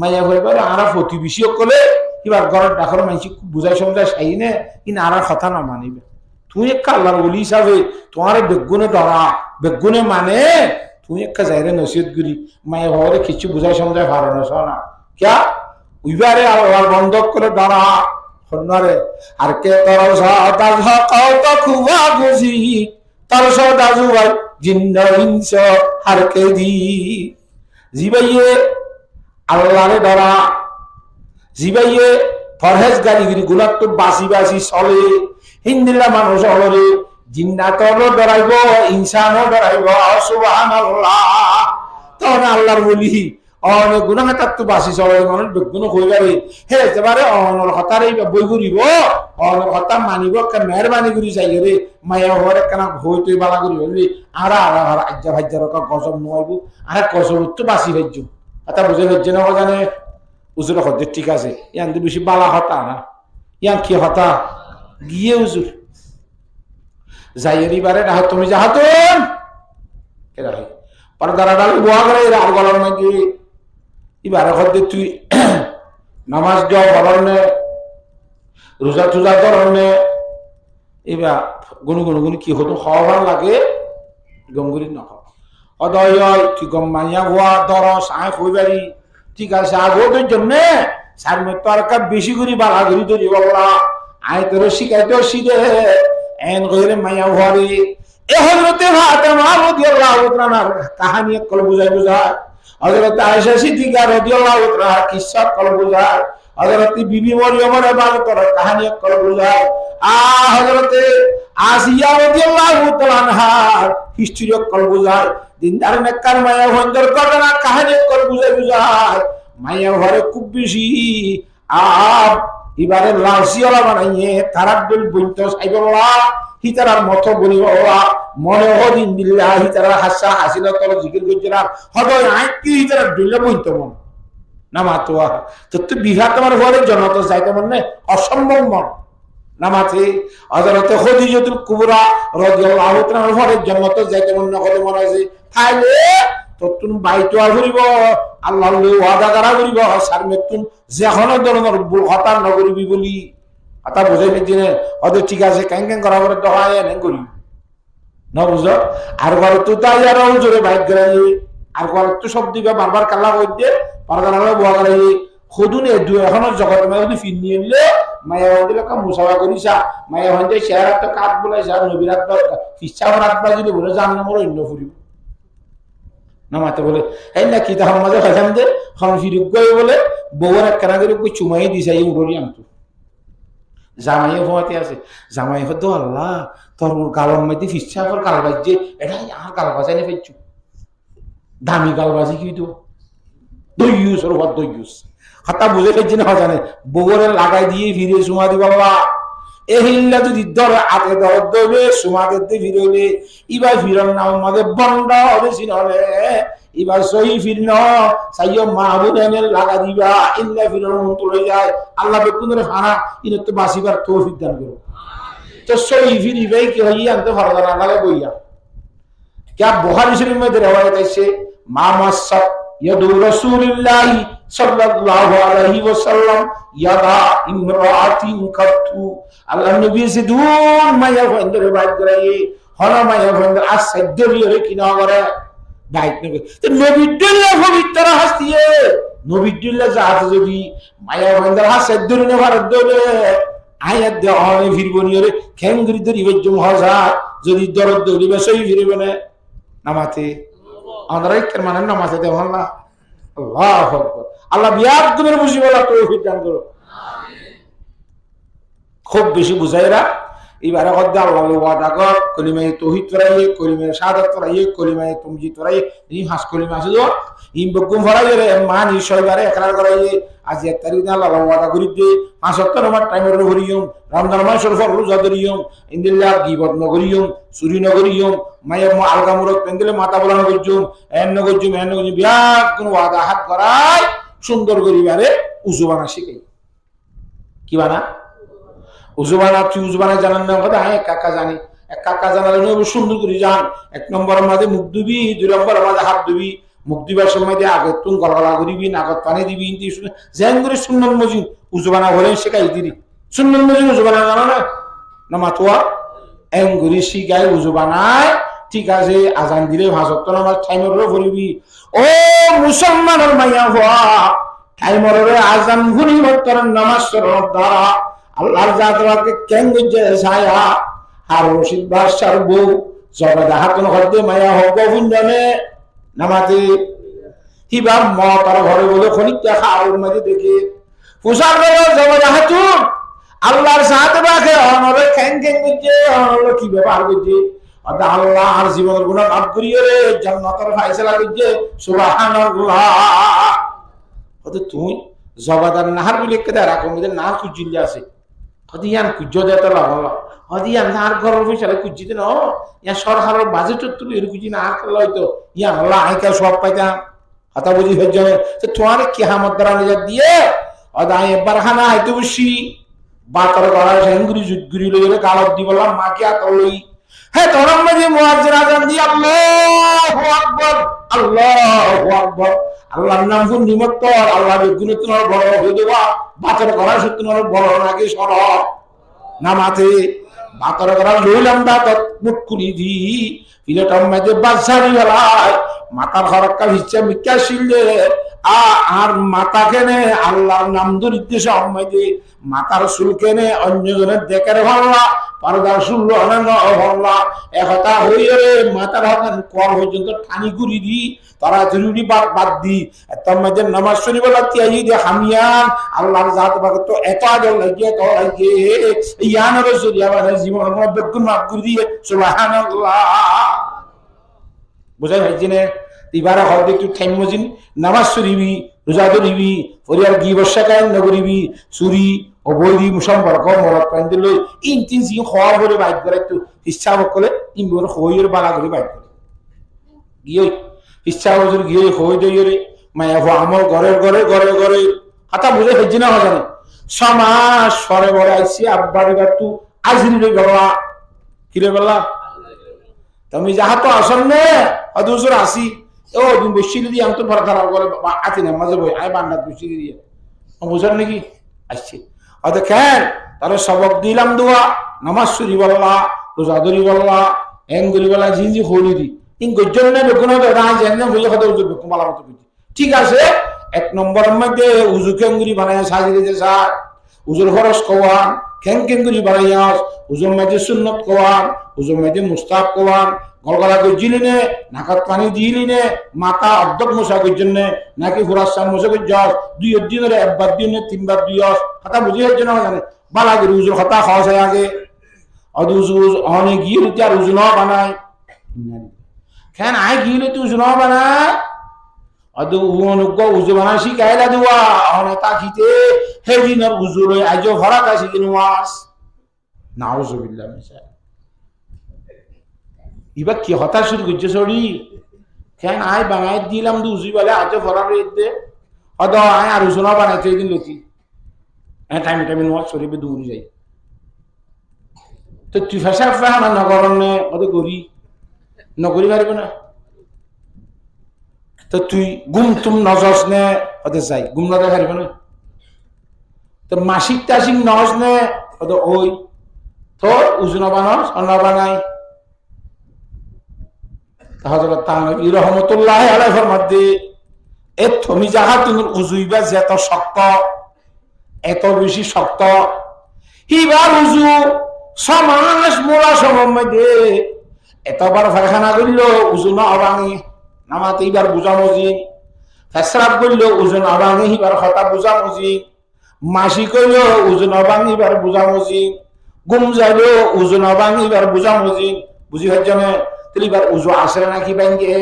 মায়া হইবারে আরা প্রতিবেশী কলে এবার ঘরের ডাকর মানুষ খুব বুঝাই সমঝায় চাইনে কিন্তু আর কথা না মানিবে তুই একটা আল্লাহর ওলি হিসাবে তোমার বেগুনে ধরা বেগুনে মানে তুই একটা যাইরে নসিহত করি মায়া ভাবরে কিছু বুঝাই সমঝায় ভালো না ক্যা উইবারে আল্লাহর বন্ধক করে ধরা হন্নারে আর কে তরসা দাজা কত খুবা বুঝি তরসা দাজু ভাই জিন্না ইনস হার কে দি জিবাইয়ে আল্লাহরে ধরা জিবাইয়ে পরহেজগারিগিরি গুলার তো বাসি বাসি চলে হিন্দিলা মানুষ হলরে জিন্নাতও ডরাইব ইনসানও ডরাইব সুবহানাল্লাহ তখন আল্লাহর বলি অনেক গুনাহ তার তো বাসি চলে মানুষ বেগুন হয়ে যাবে হে এবারে অনর হতারে বই করিব অনর হতা মানিব কে মেহরবানি করি চাই রে মায়া হরে কেনা ভয় তুই বালা করি বলবি আরা আরা আরা আজ্জা ভাজ্জার গজব নয়ব আর গজব তো বাসি ভাজ্য এটা বুঝে ভাজ্য না জানে উজুর হতে ঠিক আছে ইয়ান তো বেশি বালা হতা না ইয়ান কি হতা গিয়ে উজুর যাইয়ের বারে না তুমি যাহাতুন এরা পর্দারা ডাল বোয়া করে আর গলার নাকি এবারে হতে তুই নামাজ যাও বলনে রোজা টুজা ধরনে এবার গুনু গুনু গুনু কি হতো খাওয়ার লাগে গঙ্গুরি নখ অদয় তুই গম মাইয়া হওয়া দরস আয় হইবারি ঠিক আছে আগোদের জন্য সামনে তো আর বেশি করে বালা ঘুরি ধরি বলা আয় তোর শিখাইতেও শিখে এন করে মাইয়া হওয়ারে এ হজরতে ফাতেমা রাদিয়াল্লাহু তাআলার কাহিনী কল বুঝাই বুঝায় হযরত আয়েশা সিদ্দিকা রাদিয়াল্লাহু তাআলা কিসসা কল বুঝায় হযরত বিবি মরিয়মের বালকর কাহিনী কল বুঝায় হযরত আসিয়া রাদিয়াল্লাহু তাআলা আনহার হিস্ট্রি কল বুঝায় দিনদার নেককার মায়া হন্দর ঘটনা কাহিনী কল বুঝাই বুঝায় মায়া ঘরে খুব বেশি এবারে লালসিওলা বানাইয়ে তারাদ্দুল বইতো সাইবুল্লাহ হিতারার মতো বলি বাবা মনে হদিন বিল্লাহ হিতারার হাসা হাসিল তল জিকির করছিলাম হদয় আই কি হিতারার দিলে বইতো মন না মাতোয়া তো তুই বিঘা তোমার ঘরে জনতা যাইতে মনে অসম্ভব মন না মাথে হযরত খদিজাতুল কুবরা রাদিয়াল্লাহু তাআলার ঘরে জন্নত যাইতে মনে করে মনে আছে তাইলে তো তুমি বাইতো ঘুরিব আল্লাহর ওয়াদা করা ঘুরিব সারমে তুমি যেখানে ধরনের ভুল হতা নগরিবি বলি আতা বুঝাই দিনে ওদের ঠিক আছে ক্যাং ক্যাং করা করে দহায় এনে করি না বুঝো আর ঘরে তো তাই আর জোরে বাইক গেলাই আর ঘরে তো সব দিকে বারবার কাল্লা কই দিয়ে পারগানালে বুয়া গেলাই খুদুনে দু এখনো জগৎ মে যদি ফির নিয়ে নিলে মায়া হন্দিলে কা মুসাওয়া করিসা মায়া হন্দে শেয়ার তো কাট বলাইসা নবীরাত বা ফিচ্ছা রাত বা যদি বলে জান নম্বর অন্য ফুরিব না মাতে বলে এই না কি তাহার মাঝে ফাজাম দে খন ফিরুক গই বলে বউর এক কানা করে কই চুমাই দিছে এই উড়ি আমতু জামাইয়ে ভোয়াতে আছে জামাই হতো আল্লাহ তোর গালম মধ্যে ফিচ্ছা পর গাল বাজছে এটা আর গাল বাজাই ফেলছু দামি গাল বাজি কি তো দইউস ওর বাদ দইউস হাতা বুঝে ফেলছি না জানে বউরে লাগাই দিয়ে ফিরে সুমা দি বাবা এহিল্লা যদি দর আতে দর দবে সুমাদের দিয়ে ফিরলে ইবা ফিরন না আমাদের বন্ড হবে সিনলে এবার সহি ফিরন সাইয় মাহবুব এনে লাগা দিবা ইল্লা ফিরন তুলে যায় আল্লাহ বেকুনের ফানা ইনে তো বাসিবার তৌফিক দান করো তো সহি ফিরিবে কি হইয়া আনতে ফরদানা লাগে বইয়া क्या बुखारी शरीफ में रिवायत है से मा मस्सत ইয়াদু রাসূলিল্লাহ সাল্লাল্লাহু আলাইহি ওয়াসাল্লাম ইয়াদা ইমরাতিন কাতু আল্লাহ নবী সিদুন মায়া ফন্দরে বাইত করে হলা মায়া ফন্দর আসাদ্দরিয়ে কিনা করে বাইত নবী তো নবীদুল্লাহ পবিত্র হাসিয়ে নবীদুল্লাহ জাত যদি মায়া ফন্দর আসাদ্দরিয়ে ভারত দলে আয়াত দে অনে ফিরবনিরে খেঙ্গরি দরি বজম হাজা যদি দরদ দলি বসই ফিরবে না নামাতে আমরা কেন মানে নামাতে দেব না আল্লাহু আকবার আল্লাহ বিয়াদ তুমি বুঝি বলা তৌফিক দান করো আমিন খুব বেশি বুঝাইরা এবারে কদ্দা আল্লাহ ওয়াদা কর কলিমায়ে তাওহীদ পড়াইয়ে কলিমায়ে শাহাদাত পড়াইয়ে কলিমায়ে তামজিদ পড়াইয়ে এই হাস কলিমা আছে তো ইম বকুম পড়াইয়ে মান ইশয়বারে একরার করাইয়ে আজ এক তারিখ আল্লাহ ওয়াদা করি দে 75 নম্বর টাইমের করিয়ম রমজান মাসের পর রোজা ধরিয়ম ইনদিল্লাহ গীবত নগরিয়ম চুরি নগরিয়ম মায়া আলগামুরত পেন্দেলে মাথা বলানো করজুম এন্ন করজুম বিয়াদ কোন ওয়াদা হাত করাই সুন্দর করিবারে উজুবানা শিখাই কি বানা উজুবানা তুই উজুবানা জানার নাম কথা হ্যাঁ কাকা জানি এক কাকা জানার জন্য সুন্দর করে জান এক নম্বর মাঝে মুখ দিবি দুই নম্বর মাঝে হাত দিবি মুখ দিবার সময় দিয়ে আগে তুই গলা করিবি নাগত পানি দিবি ইন্দি যেন করে সুন্দর মজিদ উজুবানা হলে শেখাই দিবি সুন্দর মজিদ উজুবানা জানা না মাতুয়া এম করে শিখাই উজুবানায় ঠিক আছে আজান দিলে 75 নামাজ টাইমের পড়িবি ও মুসলমানের মাইয়া হওয়া টাইমের আজান ঘুরি মতর নামাজ পড়ার দ্বারা আল্লাহর জাতকে কেন গজে ছায়া আর রশিদ বাদশার বউ জগদা হাতন হতে মায়া হব বুননে নামাজে হিবা মতার ঘরে বলে খনিক দেখা আর মাঝে দেখে ফুসার বলে জগদা হাতুন আল্লাহর সাথে বাকে অনরে কেন কেন গজে অনরে কি ব্যাপার গজে আদা আল্লাহ আর জীবনের গুনাহ মাফ করিয়ে রে জান্নাতের ফয়সালা গজে সুবহানাল্লাহ হতে তুই জগদার নাহার বলে কেদা রাখো মধ্যে না কুজিল্লা আছে হদিয়ান কুজ্জো দেতা লাগলা হদিয়ান আর ঘরের ফয়সালা কুজিতে না ইয়া সরকারের বাজেট তুই এর কুজি না আর করলে হয়তো ইয়া আল্লাহ আইকা সব পাইতা হাতা বুঝি হয়ে তো তোমার কিয়ামত দ্বারা দিয়ে আদা একবার খানা হয়তো বসি বাতর গড়া সেঙ্গুরি জুতগুরি লইলে গালত দি বললাম মাকে আতলই হ্যাঁ তোর মধ্যে মুয়াজ্জিন আযান দি আল্লাহু আকবার আল্লাহু আকবার আল্লাহর নাম ফুল নিমত আল্লাহর গুণ তোমার বড় হয়ে দেওয়া বাতর গড়া সত্য তোমার বড় নাকি সর নামাতে বাতর গড়া লইলাম দা তত মুখ খুলি দি পিলেটার মধ্যে বাদশারি বেলায় মাথা খরক্কা ভিচ্ছে মিক্কা শিললে আর মাথা কেনে আল্লাহর নাম ধরিতে সম্মাইতে মাথার চুল কেনে অন্যজনের দেখার ভাল্লা পারদার শুনল ভাল্লা একথা হইয়ে রে মাথার হাত কর পর্যন্ত টানি ঘুরি দি তারা জরুরি বাদ দি তার মধ্যে নামাজ শরীফ বলা তিয়াই দিয়ে হামিয়ান আল্লাহর জাত বাগে তো এত আদর লাগিয়ে তো লাগিয়ে ইয়ানের জরিয়া মানে জীবন বেগুন মাফ করে দিয়ে সুবহানাল্লাহ বুঝাই হয়েছে না এবারে হয়তো একটু টাইম মজিন নামাজ শরীফি রোজা ধরিবি পরিবার গি বর্ষা কায়ন নগরিবি চুরি অবৈধি সম্পর্ক মরত পাইন দিল ইন তিন সিং খাওয়া করে বাইক করে একটু ইচ্ছা করলে ইমর হইয়ের বালা করে বাইক করে গিয়ে ইচ্ছা হজুর গিয়ে হই দইরে মায়া আমল ঘরে ঘরে ঘরে ঘরে হাতা বুঝে হয়েছে না জানে সমাজ সরে বড় আইসি আব্বারি বাতু আজিরি লই বাবা কি রে বললা তুমি যাহা তো আসন নে অদুসর আসি ও দিন বসি দিয়ে আমি তো ভরা ধরা করে আতি না মাঝে বই আয় বান্ডাত বসি দিয়ে বুঝার নাকি আসছে হয়তো কেন তাহলে সবক দিলাম দোয়া নামাজ শরীফ বললা রোজা ধরি বললা এঙ্গুলি বলা জিনজি হলি দি ইন গজ্জন না বেগুন রাজ জানেন হইলে কথা উজু বেকুম বলা মতো বুঝি ঠিক আছে এক নম্বরের মধ্যে উজু কেঙ্গুরি বানায় সাজিয়ে যে স্যার উজুর খরচ কোয়ান কেন কেঙ্গুরি বানাইয়া উজুর মধ্যে সুন্নত কোয়ান উজুর মধ্যে মুস্তাব কোয়ান গলগলা গজ্জিলি নে নাকাত পানি দিলি নে মাথা অর্ধক মশা গজ্জন নে নাকি ফুরাসান মশা গজ্জাস দুই দিনের একবার দিনে তিনবার দিয়স কথা বুঝিয়ে জন্য জানে বালা করে উজুর কথা খাওয়া যায় আগে অদ উজু অনেক গিয়ে আর উজু ন বানায় কেন আয় গিয়ে তুই উজু ন বানায় অদ অনুজ্ঞ উজু বানায় শিখাইলা দেওয়া অনেক তাকিতে হেদিনের উজু লই আজ ভরা কাশি কিনু মাস নাউজুবিল্লাহ মিশা এবার কি হতাশ শুরু করছে সরি কেন আয় বানাই দিলাম দুজি বলে আজ ফরার দে হদ আয় আর উজু ন বানাইছে এই দিন লতি হ্যাঁ টাইমে টাইমে নোয়া শরীফে দৌড়ে যাই তো তুই ফেসা ফেহানা নগর অত করি নগরী পারবে না তো তুই গুম তুম নজস নে ওদের যাই গুম না দেখারিব না তো মাসিক টাসিক নজ নে ওদের ওই তোর উজু নবানস অন্নবানাই হযরত তানবী রাহমাতুল্লাহ আলাইহি ফরমাতে এ তুমি যাহা তুমি উজুইবা যত শক্ত এত বেশি শক্ত হিবার উজু সমাস মোলা সমমধ্যে এতবার ফারখানা করিল উজু না অবাঙি নামাতে এবার বুঝামজি ফেসরাব করল উজু না অবাঙি হিবার কথা বুঝামজি মাসি কইল উজু না অবাঙি এবার বুঝামজি গুম যাইল উজু না অবাঙি এবার বুঝামজি বুঝি হচ্ছে এবার উজু আসরে নাকি ব্যাংকে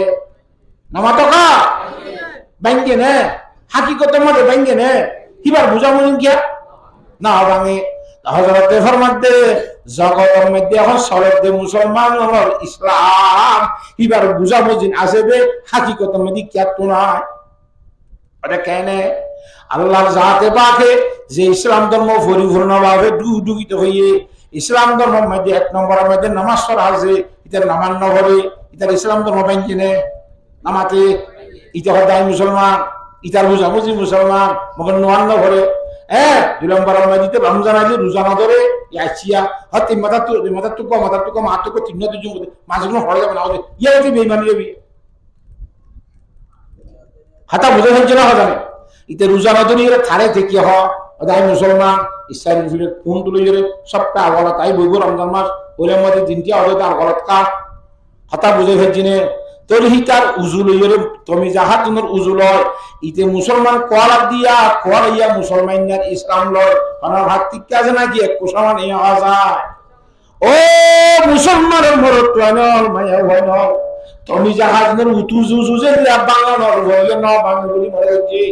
নামাতকা ব্যাংকে নে হাকিকতের মধ্যে ব্যাংকে নে এবার বুঝামজি কিয়া না অবাঙি হযরতে ফরমাতে জগতের মধ্যে এখন সলতে মুসলমান হল ইসলাম এবার বুঝাবুঝি আছে যে হাকিকতের মধ্যে কিয়া তো নাই এটা কেন আল্লাহর জাতে পাকে যে ইসলাম ধর্ম পরিপূর্ণভাবে ডুগিত হইয়ে ইসলাম ধর্মের মধ্যে এক নম্বরের মধ্যে নামাজ পড়া আছে ইতার নামান্য হবে ইতার ইসলাম ধর্ম ব্যাংকিনে নামাতে ইতা হদায় মুসলমান ইতার বুঝাবুঝি মুসলমান মগর নোয়ান্ন করে হ্যাঁ 2 নম্বর দিতে রমজান আইলে রোজা না ধরে ইয়াচিয়া হতে মাথা টুকো মাতুকো তিন দুজন মাঝগুলো হয়ে যাবে না ওদের ইয়া কি বেঈমানি হবে হাতা বুঝে হচ্ছে না জানে ইতে রোজা না ধরে এরা থারে থেকে হ ওদাই মুসলমান ইসরায়েল ফিরে কোন তুলে গেলে সবটা আগলা তাই বইব রমজান মাস ওলের মধ্যে দিনটি আগে তার গলত কা হাতা বুঝে হচ্ছে না তোর হিতার উজুল ইরে তুমি যাহা তোমার উজুল হয় ইতে মুসলমান কোয়ালা দিয়া কোয়ালাইয়া মুসলমানদের ইসলাম লয় আমার ভাতৃ কাজে নাকি এক কুসমান এই আওয়াজ ও মুসলমানের মরত্বানল মায়া ভয় তুমি যাহা তোমার উতুজু যে বাংলার হইলে না বাংলা বলি মরে হচ্ছে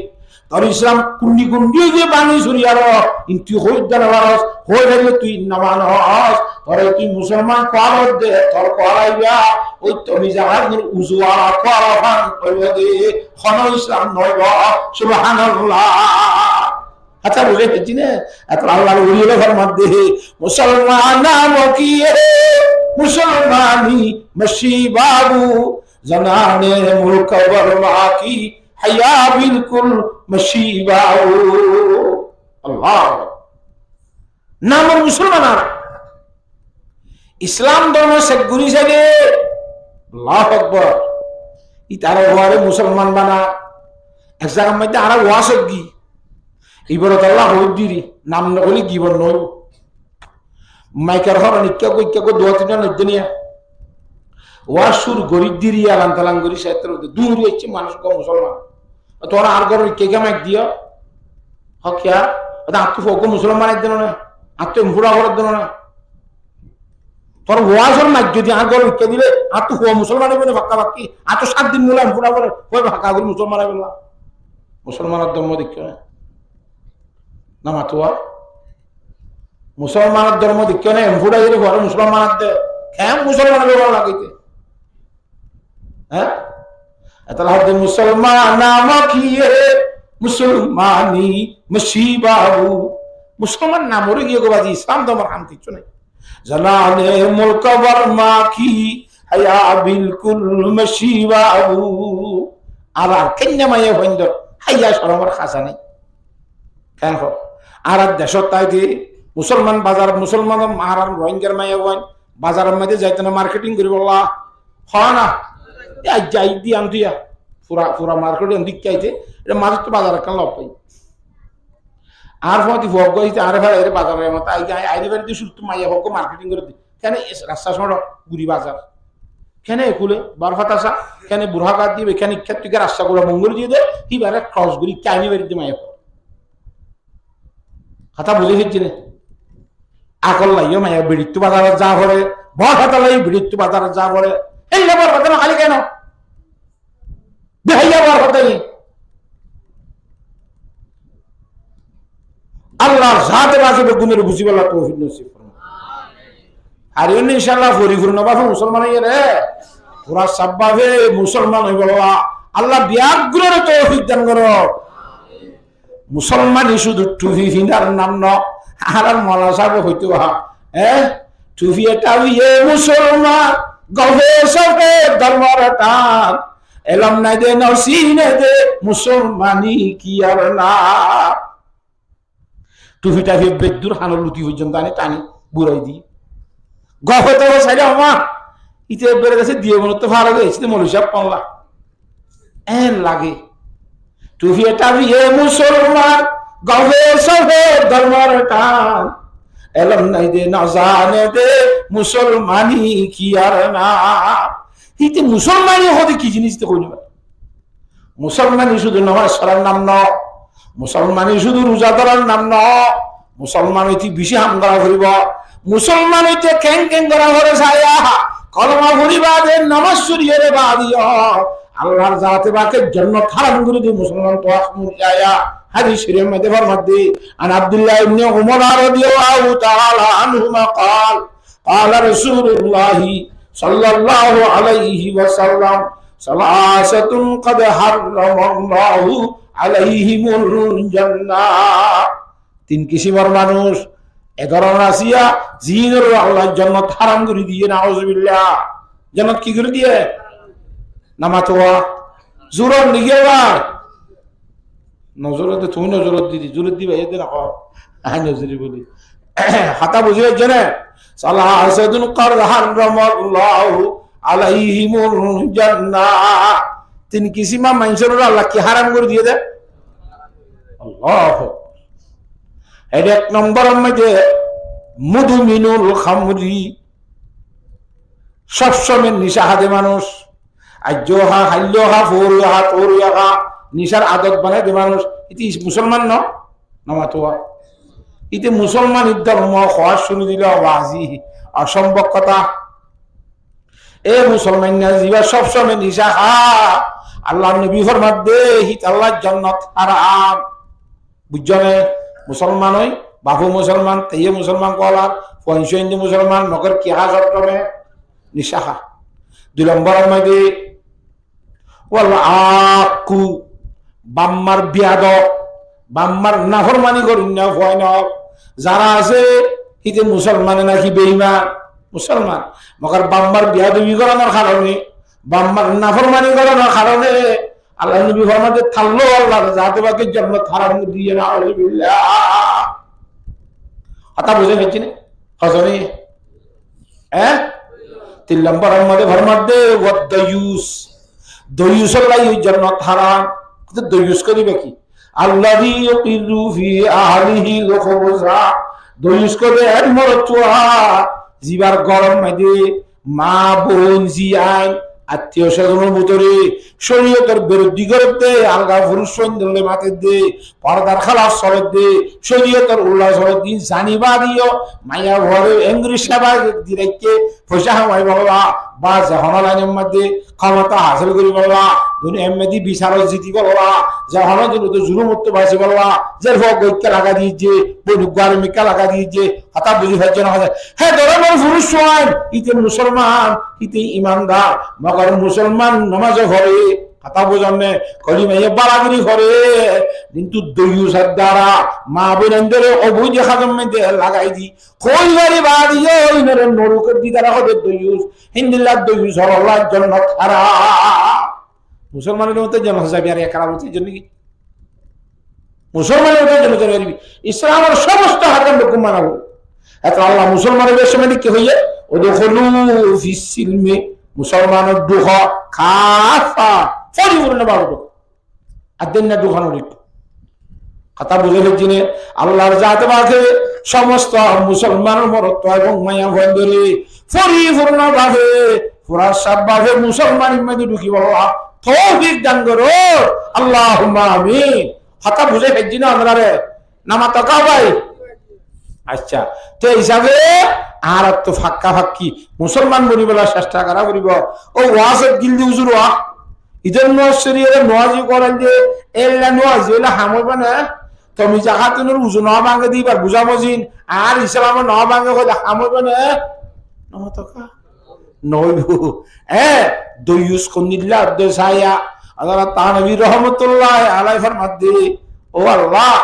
তোর ইসলাম কুন্ডি যে বাঙি সুরিয়ার কিন্তু হইদার বারস হয়ে থাকলে তুই নামান হস তোরে তুই মুসলমান কোয়াল দে তোর কোয়ালাইবা ওই তুমি যাহা উজুয়া কোয়ালাফান কইবে দে খন ইসলাম নয় সুবহানাল্লাহ আচ্ছা বুঝে পেছি না এত আল্লাহর ওলিয়ে ফরমান দে মুসলমান নাম কি মুসলমানি মশিবাবু জানানে মুলক বরমা কি হায়া বিলকুল মশিবাউ আল্লাহ নাম মুসলমান ইসলাম ধর্ম সেগুরি সাইডে আল্লাহু আকবার ইতারা ওয়ারে মুসলমান বানা এক জায়গার মধ্যে আর ওয়াসগি ইবরত আল্লাহ হইদিরি নাম না বলি জীবন নয় মাইকার হর নিক্কা কই দোয়া তিনটা নদিনিয়া ওয়াসুর গরিব দিরি আলান তালান গরি সাইত্র দূর হইছে মানুষ কো মুসলমান তোরা আর গর কে মাইক দিও হকিয়া ওটা আত্ম ফোক মুসলমান একদিন না আত্ম মুড়া করার জন্য না তোর ওয়াজর মাইক যদি আর গর কে দিলে আত্ম ফো মুসলমান হবে ফাঁকা বাকি আত্ম 7 দিন মুলা মুড়া করে ওই ফাঁকা করে মুসলমান হবে না মুসলমানের ধর্ম দিক না মাতুয়া মুসলমানের ধর্ম দিক না এমফুড়া গেলে ঘরে মুসলমানের দে হ্যাঁ মুসলমান ব্যবহার লাগাইতে হ্যাঁ এতলা মুসলমান নাম কি মুসলমানি মশিবাবু মুসলমান নাম ওরে গিয়ে গোবাজি ইসলাম তোমার নাম কিছু নাই জানানে মুলক বরমা কি হায়া বিলকুল মশিবাবু আর কেন্না মায়ে হইন্দ হাইয়া শরমর খাসা নাই কেন আর দেশত তাই দি মুসলমান বাজার মুসলমান মারার রোহিঙ্গার মায়ে হইন বাজারের মধ্যে যাইতে না মার্কেটিং করি বললা হয় না যাই দি আন্তিয়া পুরা মার্কেটে দিক চাইতে এটা মাঝে তো বাজার একটা লাভ পাই আর ফোন ভোগ গইতে আরে ভাই এর বাজারের মতো আইরে বাড়িতে সুস্থ মাইয়া ভোগ মার্কেটিং করে দি কেন রাস্তা সময় গুড়ি বাজার কেন একুলে বারফাতাসা কেন বুড়া কাট দিবে কেন ইচ্ছা থেকে রাস্তা গুলো মঙ্গল দিয়ে দেয় কিবারে ক্রস গুড়ি চাইনি বাড়িতে মাইয়া কথা বুঝে ফিরছি না আকল লাইও মাইয়া বিড়িত্তু বাজারে যা ভরে বড় হাতা লাই বিড়িত্তু বাজারে যা ভরে এই লেবার কথা না খালি কেন বেহাইয়া বড় হাতাই আল্লাহর জাতে বাজবে গুণের বুঝি বলা তৌফিক নসিব ফরমায় আর ইনশাআল্লাহ পরিপূর্ণ ভাবে মুসলমান হইয়ে রে পুরা সবভাবে মুসলমান হইব আল্লাহ বিয়াগ্রর তৌফিক দান করো মুসলমান শুধু টুপি ফিনার নাম ন আর মলা সাহেব হইতে হ্যাঁ টুপি এটা মুসলমান গভে সবে ধর্মর টান এলম নাই দে নসিনে দে মুসলমানি কি আর না টুপি টাফি বেদুর হানো লুটি পর্যন্ত আনি টানি বুড়াই দি গফতে সাইডে আমা ইতে বেড়ে গেছে দিয়ে মনে তো ভালো গেছে মৌলী সাহেব পাল্লা এন লাগে টুপি টাফি এ মুসলমান গফে সবে ধর্মের টান এলম নাই দে না জানে দে মুসলমানি কি আর না ইতে মুসলমানি হতে কি জিনিস তো কইনি মুসলমানি শুধু নামাজ পড়ার নাম ন মুসলমানি শুধু রোজা ধরার নাম ন মুসলমান হইতে বেশি হাম করা করিব মুসলমান হইতে ক্যাং ক্যাং করা করে ছায়া কলমা ভরিবা দে নামাজ চুরিয়ে রে বাদিও আল্লাহর জাতে বাকে জান্নাত হারাম করে দি মুসলমান তো আসমুর জায়া হাদিস শরীফের মধ্যে ফরমাতে আন আব্দুল্লাহ ইবনে উমর রাদিয়াল্লাহু তাআলা আনহুমা قال قال رسول الله صلى الله عليه وسلم ثلاثه قد حرم الله عليهم الجنه তিন কিসিমের মানুষ এ ধরনের আসিয়া জিনের আল্লাহ জান্নাত হারাম করে দিয়ে নাউজুবিল্লাহ জান্নাত কি করে দিয়ে নামাতোয়া জোরন লিগে ভাই নজরতে তুমি নজরত দিদি জুরত দিবা এতে না আই নজরি বলি হাতা বুঝিয়ে জানে সালাসাতুন কার হারামাল্লাহু আলাইহিমুল জান্নাহ তিন কিসিমা মানুষের আল্লাহ কি হারাম করে দিয়ে দেয় আল্লাহ এর এক নম্বরের মধ্যে মুদমিনুল খামরি সবসময় নিশা হাতে মানুষ আজ্জোহা হাল্লোহা ফোরুহা তোরুহা নিশার আদত বানায় দে মানুষ ইতি মুসলমান ন নামাতোয়া ইতি মুসলমান ধর্ম হওয়ার শুনে দিল ওয়াজি অসম্ভব কথা এ মুসলমান না জিবা সবসময় নিশা খা আল্লাহ নবী ফরমাত দে হিত আল্লাহ জান্নাত হারাম বুঝছনে মুসলমান হই বাবু মুসলমান তেয়ে মুসলমান কলার পয়সা মুসলমান মগর কি হা সবসময় নিশা খা দুই নম্বরের মধ্যে ওয়াল আকু বাম্মার বিয়াদ বাম্মার নাফরমানি করি না ভয় না যারা আছে হিতে মুসলমানে নাকি বেঈমান মুসলমান মগর বাম্মার বিয়াদবি করানোর কারণে বাম্মার নাফরমানি করানোর কারণে আল্লাহ নবী ফরমাতে থাললো আল্লাহ যাতে বাকি জান্নাত হারাম দিয়ে না আলহামদুলিল্লাহ কথা বুঝে গেছি না হজনি হ্যাঁ তিন নম্বরের মধ্যে ফরমাতে ওয়াদায়ুস দয়ুসের লাগি জান্নাত হারাম দয়ুস করিবে কি আল্লাযী ইয়াকিরু ফি আহলিহি লুখুজা দয়ুস করে এক মরতুয়া জিবার গরম মধ্যে মা বোন জিয়ান আত্মীয় স্বজনের ভিতরে শরীয়তের বিরোধী করতে আলগা পুরুষ সন্ধ্যে মাতে দে পর্দার খালাস সরদ দে শরীয়তের উল্লাস সরদ দিন জানিবা দিও মায়া ঘরে এঙ্গুরি সেবা দিরাইকে পয়সা হামাই বলবা বা জাহানালাইনের মধ্যে ক্ষমতা হাসিল করি বলবা দুনি এমনি বিচার জিতি বলবা জাহানা দিন তো জুলুমত্ব বাসি বলবা যার হোক গৈক্য লাগা দিয়েছে বনুগার মিকা লাগা দিয়েছে হাতা বুঝি ফাইছে না হ্যাঁ ধর্মের পুরুষ সোয়ান ইতে মুসলমান ইতে ইমানদার মগর মুসলমান নামাজ পড়ে কথা বোঝানে কলিমাইয়ে বাড়াগিরি করে কিন্তু দয়ুসের দ্বারা মা বোনদের অবৈধ খাদম মধ্যে লাগাই দি কই বাড়ি বাড়ি ওই মেরে নরকের দিদারা হবে দয়ুস হিন্দিল্লাহ দয়ুস আল্লাহ জান্নাত হারাম মুসলমানের মধ্যে জান্নাত যাবে আর একরা বলতে জন্য কি মুসলমানের মধ্যে জান্নাত যাবে ইসলামের সমস্ত হাকাম হুকুম মানাবো এত আল্লাহ মুসলমানের বেশি কি হইয়ে ওদখলু ফিস সিলমি মুসলমানের দুহ খাফা পরিপূর্ণ বাবু আদিন না দুখানো কথা বুঝে ফেলছি আল্লাহর জাতে বাকে সমস্ত মুসলমানের মরত্ব এবং মায়া ভন্দরে পরিপূর্ণ ভাবে পুরা সব ভাবে মুসলমানের মধ্যে ঢুকি বলা তৌফিক দান করো আল্লাহুম্মা আমিন কথা বুঝে ফেলছি না আমরা নামা তাকা ভাই আচ্ছা তো হিসাবে আর তো ফাক্কা ফাক্কি মুসলমান বলি বলার চেষ্টা করা করিব ও ওয়াজত গিলদি হুজুর ওয়া ইদের নশরিয়ারে নওয়াজি করেন যে এল্লা নওয়াজি হইলা হামইবা না তুমি জাকাতুনের উজু না ভাঙে দিবার বুঝা বুঝিন আর ইসলামের না ভাঙে কইলা হামইবা না নমতকা নইব দয়ুস কুনিল্লা দেসায়া আল্লাহ তানবী রহমাতুল্লাহ আলাইহি ফরমাতে ও আল্লাহ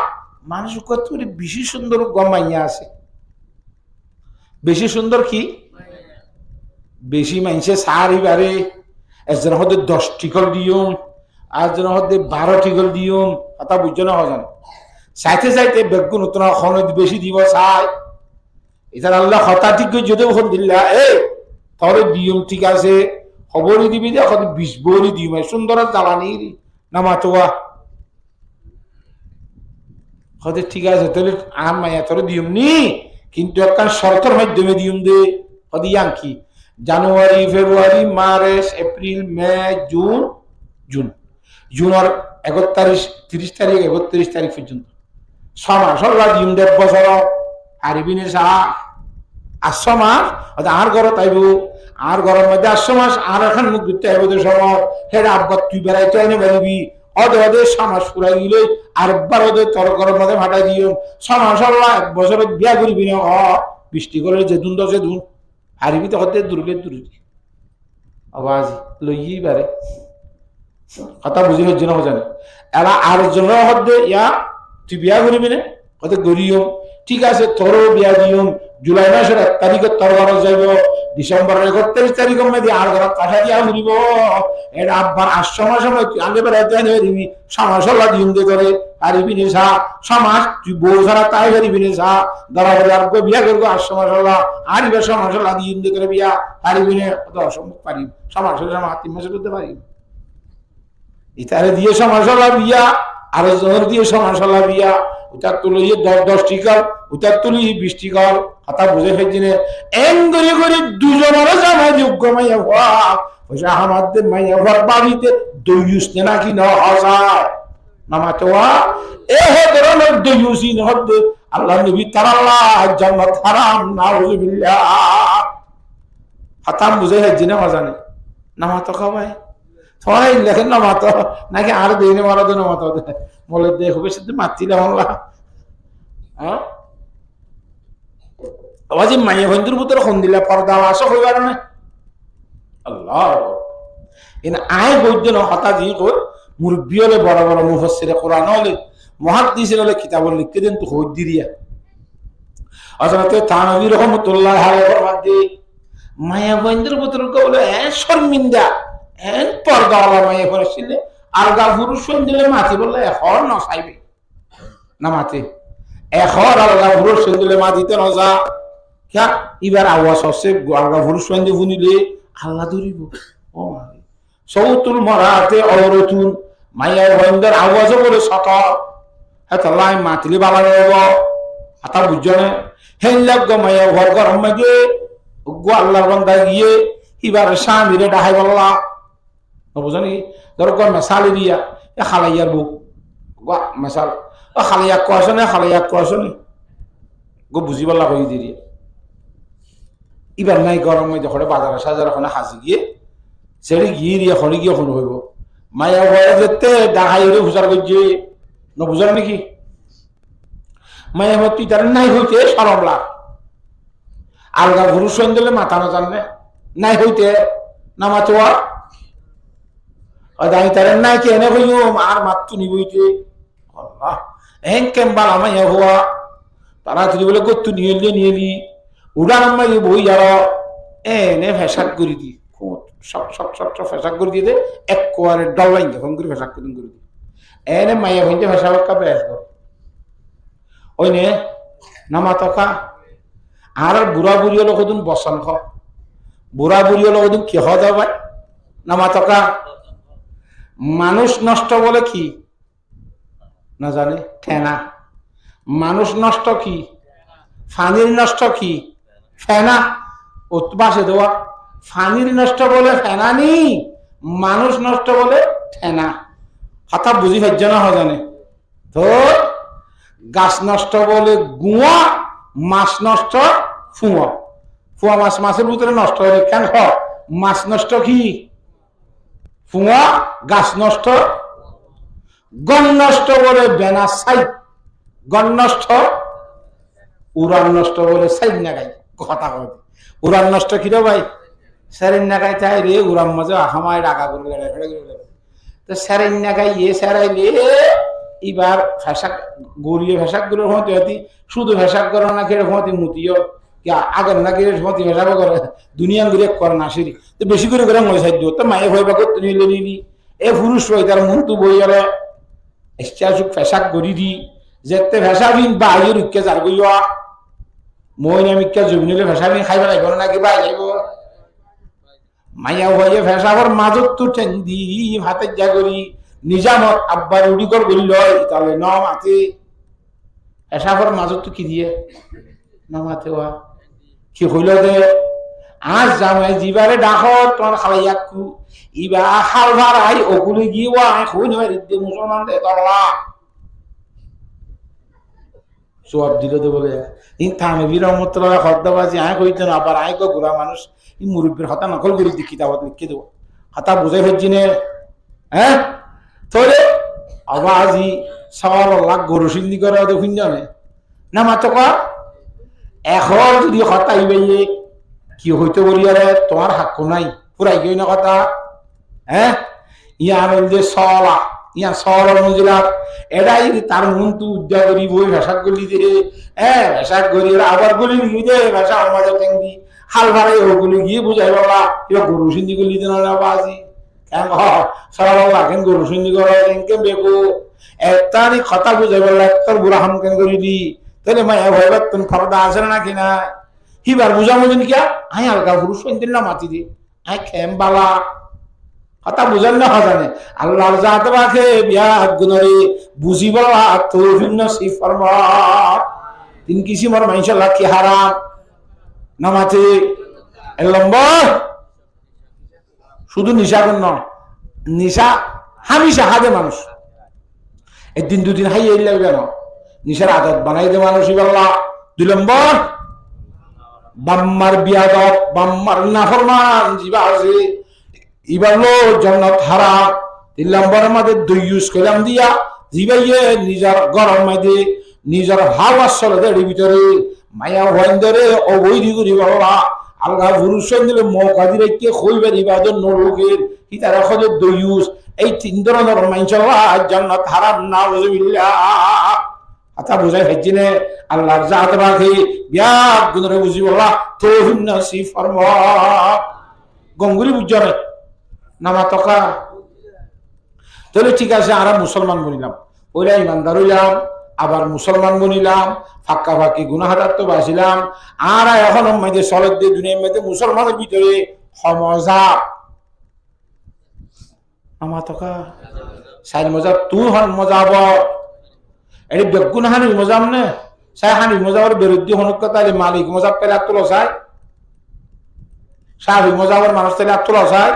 মানুষ কত বেশি সুন্দর গমাইয়া আছে বেশি সুন্দর কি বেশি মানুষে সারি বারে একজনের হতে 10 টিকল দিয়ম, আরেকজনের হতে 12 টিকল দিয়ম। কথা বুঝছো না হজান? চাইতে চাইতে বেগুন উত্তর বেশি দিব চাই। এটা আল্লাহ হতা ঠিক করে যদি দিল্লা তোর দিয়ম ঠিক আছে, খবরই দিবি যে 20 বড়ি দিম, সুন্দর জ্বালানি নামাতোয়া হতে ঠিক আছে। তাহলে আর মাইয়া তোর দিয়ম নি, কিন্তু একটা শর্তের মাধ্যমে দিয়ম দে। হদি ইয়াঙ্কি জানুয়ারি, ফেব্রুয়ারি, মার্চ, এপ্রিল, মে, জুন। জুনের 31 তারিখ, 30 তারিখ, 31 তারিখ পর্যন্ত 6 মাস হল্লা দিম। 1.5 বছর হারিবিনে চা 800 মাস আর ঘর তাইব, আর ঘরের মধ্যে 800 মাস আর এখন মুখ দিতে আইব সময় হেরা আব্বার তুই বেড়াইতে এনে বেরবি অদে 6 মাস পুরাই গেলে আরেকবার ওদের তোর ঘরের মধ্যে ফাটাই দিও। 6 মাস হল্লা 1 বছর বিয়া করবি না। বৃষ্টি করে যেদুন তো যেদুন হারিবি তো হতে দূরবি আওয়াজ লইয়েই পারে। কথা বুঝি হচ্ছে না জানে এরা আর জন হতে ইয়া তুই বিয়া করবি না হতে গরিও ঠিক আছে, তোরও বিয়া দিও। জুলাই মাসের 1 তারিখে তোর ঘর যাইব, ডিসেম্বরের 31 তারিখের মধ্যে আর ঘর কাঠা দিয়া ঘুরিব। এটা আব্বার 800 মাস সময় তুই আগে বেড়াইতে দিবি। 6 মাস হল্লা দিন দিয়ে করে হারিবি নে সা 6 মাস তুই বউ ছাড়া তাই হারিবি নে সা ধরা হলে আর বিয়া করবো 800 মাস হল্লা হারিবে। 6 মাস হল্লা দিন দিয়ে করে বিয়া হারিবি নে অসম্ভব পারি। 6 মাস হলে 3 মাসে করতে পারি। ইতারে দিয়ে 6 মাস হল্লা বিয়া, আর জনের দিয়ে 6 মাস হল্লা বিয়া। ওটার তুলি 10 টিকাল, ওটার তুলি 20 টিকাল। কথা বুঝে ফেলছি না এন করে দুজনেরও জামাই যোগ্য মাইয়া হওয়া পয়সা আমাদের মাইয়া হওয়ার বাড়িতে দইউস নাকি না হাজার নামাতোয়া এ ধরনের দইউসি নহতে আল্লাহ নবী তাআলা জান্নাত হারাম নাউযুবিল্লাহ। হাতাম বুঝে ফেলছি না জানে নামাতো খাবাই সবাই লেখেন নামাতো নাকি আর দিনে মারা দিন নামাতো বলে দেখো বেশি মাতিলাম আল্লাহ। হ্যাঁ আওয়াজ মাইয়া বন্ধুর ভিতরে ফোন দিলে পর্দা আসো হয়ে গেল না আল্লাহ আয় বৈদ্য হতা দিয়ে কর মুরব্বী হলে বড় বড় মুফাসসিরে কোরআন হলে মুহাদ্দিসিন হলে কিতাব লিখতে দেন তো হইদ দিয়া হযরত থানভী রাহমাতুল্লাহ আলাইহির মধ্যে মাইয়া বন্ধুর ভিতরে বলে শর্মিন্দা পর্দা ওয়ালা মাইয়া পড়ছিলে আর গা পুরুষ দিলে মাটি বললে এখন না চাইবে না মাটি এখন আল্লাহ পুরুষ দিলে মাটিতে না যা क्या इबार आवाज হচ্ছে আলগা পুরুষ সন্ধে শুনিলে আল্লাহ ধরিব। ও সৌতুল মরাতে অরতুন মাইয়া বন্ধের আওয়াজও বলে শত হেতাল্লাই মাতিলে বালা রব আতা বুঝনে হেন লাগ মাইয়া ঘর ঘর মাগে গো আল্লাহর বান্দা গিয়ে ইবার স্বামীরে ডাহাই বললা বুঝনি ধর কোন মেসালি দিয়া এ খালাইয়ার বউ গো মেসাল ও খালাইয়া কোয়াশনে গো বুঝি বললা কই দিয়ে ইবার নাই গরম মধ্যে ঘরে বাজারে সাজার ওখানে হাসি গিয়ে ছেড়ে গিয়ে দিয়ে ঘরে গিয়ে ওখানে হইব মায়া ঘরে যেতে ডাহাই হুসার করছে ন বুঝার নাকি মায়া তুই তার নাই হইতে সরম লাগ আলগা পুরুষ দিলে মাথা না জানলে নাই হইতে নামাতোয়া দাঁড়ি তার নাই কে এনে হইম আর মাত্র নিবইতে এন কেম্বাল আমায় হওয়া তারা তুই বলে গত্তু নিয়ে উড়ান মাই বই যারা এনে ফেসাক করে দি সব ফেসাক করে দিয়ে এক কোয়ারে ডলাইন ফোন করে ফেসাক করে দি এনে মাইয়া ভইতে ফেসা বাক্কা পেস ওই নে নামা তকা আর বুড়া বুড়ি হলো কদিন বসন খ বুড়া বুড়ি হলো কদিন কি হওয়া যাবে নামা তকা মানুষ নষ্ট বলে কি না জানে ঠেনা মানুষ নষ্ট কি ফানির নষ্ট কি ফেনা বাসে দেওয়া ফানির নষ্ট বলে ফেনা নি মানুষ নষ্ট বলে ঠেনা। কথা বুঝি পাইছ না জানে তো গাছ নষ্ট বলে গুয়া মাছ নষ্ট ফুয়া মাছের ভিতরে নষ্ট হলে কেন মাছ নষ্ট কি ফুয়া গাছ নষ্ট গণ নষ্ট বলে বেনা সাই গণ নষ্ট উড়ান নষ্ট বলে সাইন নাগাই কথা বলে উড়ান নষ্ট কিরো ভাই স্যারেন নাগাই চাই রে উড়ান মজা হামায় ডাকা করে তো স্যারেন নাগাই স্যারাইলে এবার ফেসাক গড়িয়ে ফেসাক গুলোর মতো শুধু ফেসাক করো না খেয়ে মতো মুতিও কি আগে নাকি মতি ভেসাব করে দুনিয়া ঘুরে করে না সিঁড়ি তো বেশি করে করে মনে সাহায্য তো মায়ে ভয় বা করতে নিলে নিলি এ পুরুষ হয় তার মন তো বই গেলে এসুক ফেসাক করি দি যেতে ভেসাবিন বা আইয়ের উঠকে যার গইয়া মই নামিকা জমিনিলে ভেসাবিন খাইবে লাগবে নাকি বা যাইব মাইয়া হয়ে ভেসাবর মাজত তো ঠেং দি হাতের যা করি নিজামত আব্বার উড়ি কর বলি লয় তাহলে ন মাতে ভেসাবর মাজত তো কি দিয়ে না মাতে ওয়া কি হইল দে আজ জামাই জিবারে ডাকত তোমার খালাইয়াকু ইবা হাল ভাড়াই ওগুলি গিয়ে হইন মুসলমান দে তলা সব দিল তো বলে থামে বিরমতলা হদ্দাবাজি আয় কইতে না আবার আয় গোড়া মানুষ ই মুরব্বীর হতা নকল করে দি কিতাবত লিখে দেবো হতা বুঝাই ফেলছি নে হ্যাঁ তোরে আবাজি সওয়াল লাখ গরু সিন্ধি করে দেখুন জানে না মাত্র কর এখন যদি হতাই বাইয়ে কি হইতে বলি আরে তোমার হাক্য নাই পুরাই গই না কথা হ্যাঁ ইয়ার যে সলা ইয়া সরল মঞ্জিলার এটাই তার মন তু উদ্যা করি বই ভাষাক গলি দিয়ে হ্যাঁ ভাষাক গলি আবার গলি নিয়ে দে ভাষা আমাদের ট্যাঙ্গি হাল ভাড়াই ওগুলি গিয়ে বুঝাই বাবা এবার গরু সিন্ধি গলি দিন বাজি কেন সরল কেন গরু সিন্ধি করা কেনকে বেকো একটারই কথা বুঝাই বললা একটার বুড়া হাম কেন করি দি তাহলে মায়া ভয় পাচ্ছেন খবরটা আছে না কিনা হিবার বুঝামুঝিন কিয়া আই আলগা পুরুষ দিন না মাতি দি আই খেম বালা কথা বুঝেন না জানে আল্লাহর জাত রাখে বিয়া গুণরে বুঝি বলা তো ভিন্ন সিফরমা তিন কিসিমর মাইনসা লাখি হারাম না মাতে নম্বর শুধু নিশা কর নিশা হামিশা হাদে মানুষ একদিন দুদিন হাইয়ে লাগবে না নিশার আদত বানাই দে মানুষ বললা 2 নম্বর বাম্মার বিয়াদত বাম্মার নাফরমান জিবা আছে ইবালো জান্নাত হারাম 3 নম্বরের মধ্যে দুই ইউজ করলাম দিয়া জিবাইয়ে নিজের গরম মাইদে নিজের ভাব আসলে দেড়ি ভিতরে মায়া হইন্দরে অবৈধ করি বাবা আলগা পুরুষ দিলে মৌকা দিলে কে কইবে ইবাদত নরকের ইতারা খোঁজে দুই ইউজ এই 3 ধরনের মাইনসাল্লাহ জান্নাত হারাম নাউযুবিল্লাহ আতা বুঝাই ফেজিনে আল্লাহর জাত রাখি বিয়া গুণরে বুঝি বলা তৌহিদ নসিব ফরমা গঙ্গুলি বুঝারে নামা তকা তাহলে ঠিক আছে আমরা মুসলমান বনিলাম ওইরা ইমানদার হইলাম আবার মুসলমান বনিলাম ফাঁকা ফাঁকি গুনাহার তো বাঁচিলাম আর এখন মধ্যে সলদ দিয়ে দুনিয়ার মধ্যে মুসলমানের ভিতরে মজা আমার তকা সাইড মজা তুই হন মজা হব এটি বেগুন হানি মজাম নে সাই হানি মজাবার বিরুদ্ধে হনুকতা মালিক মজাব পেলে আত্মল চাই সাহি মজাবার মানুষ তাহলে আত্মল চাই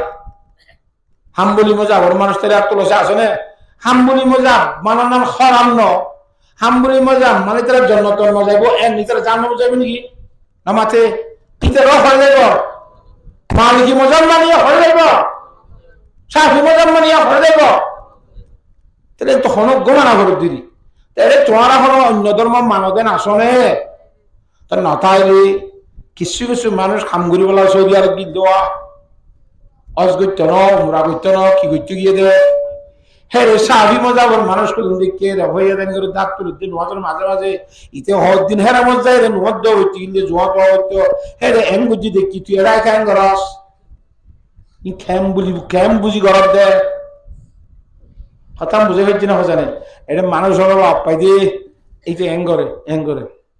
হাম্বলি মজাবর মানুষ তাহলে আত্মল চাই আছে না হাম্বলি মজাব মানার নাম হরাম ন হাম্বলি মজাব মানে তারা জন্মতন মজাইব এর নিজের জান্ন মজাইব নাকি না মাথে পিতের হয়ে যাইব মালিকি মজাব মানিয়া হয়ে যাইব সাহি মজাব মানিয়া হয়ে যাইব তাহলে তো হনক গোমানা করে দিদি তাহলে তোমার এখন অন্য ধর্ম মানদেন আসনে তার নথাইলে কিছু কিছু মানুষ খাম করি বলা সৌদি আরব গিয়ে দেওয়া অজগত্য ন মুরা গত্য ন কি গত্য গিয়ে দেবে হ্যাঁ রে সাহাবি মজাবর মানুষ দেখে হইয়া দেন করে দাঁত তুলে দিন নোয়াতের মাঝে মাঝে ইতে হর দিন হেরা মজাই রে নোয়াদ হইতে কিন্তু জোয়া পাওয়া হইতো হ্যাঁ রে এম বুঝি দেখি তুই এরাই খান করস ক্যাম বুঝি গরব দে কথা বুঝে ফেলছি না জানে এটা মানুষ হলো আপাই দিয়ে এইটা এং করে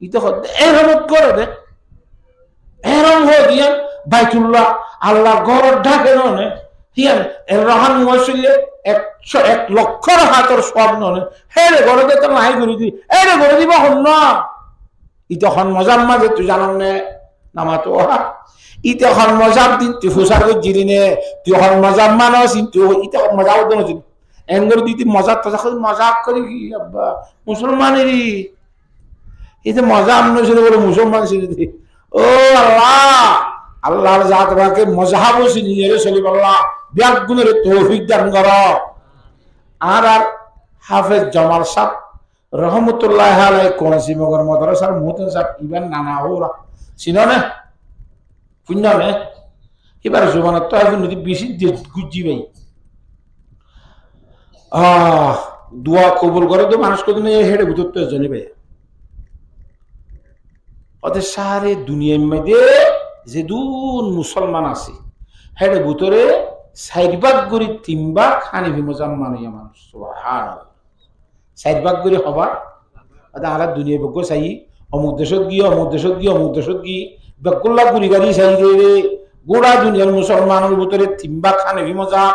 ইতো এরম করে দে এরম হয়ে দিয়ে বাইতুল্লাহ আল্লাহ ঘর ঢাকে নে হিয়ান এর রহান মসিলে 101 লক্ষ হাতের স্বপ্ন নে হে রে ঘরে দে তো নাই করে দি এই রে ঘরে দিব হন না ইতো হন মজাম মাঝে তুই জানান নে নামা তো ইতে হন মজাম দিন তুই ফুসার জিরি নে তুই হন মজাম মানস তুই ইতে মজা উদ্দন জিনি এঙ্গর দিদি মজাক মজাক করি কি আব্বা মুসলমানেরই এই যে মজা আমনে শুরু বলে মুসলমান শুরু ও আল্লাহ আল্লাহর জাত রাখে মজাহাব নিজের চলিব আল্লাহ ব্যাগ গুণের তৌফিক দান কর আর হাফেজ জামাল সাহ রহমতুল্লাহ আলাই কোনসি মগর মাদ্রাসার মুহতাম সাহেব ইবান নানা ওরা চিনো না পুণ্য নে এবার জবানত তো এখন নদী বেশি গুজি ভাই দোয়া কবুল করে তো মানুষ কদিন হেঁটে ভিতর তো জানি ভাই ওদের সারে দুনিয়ার মধ্যে যে দুন মুসলমান আছে হের ভিতরে 4 ভাগ করে 3 ভাগ হানিফি মজাব মানিয়া মানুষ সুবহানাল্লাহ 4 ভাগ করে হবা আরা দুনিয়া বগ্য চাই অমুক দেশত গিয়ে অমুক দেশত গিয়ে অমুক দেশত গিয়ে বেকুল্লা গুড়ি গাড়ি চাই রে গোড়া দুনিয়ার মুসলমানের ভিতরে 3 ভাগ হানিফি মজাব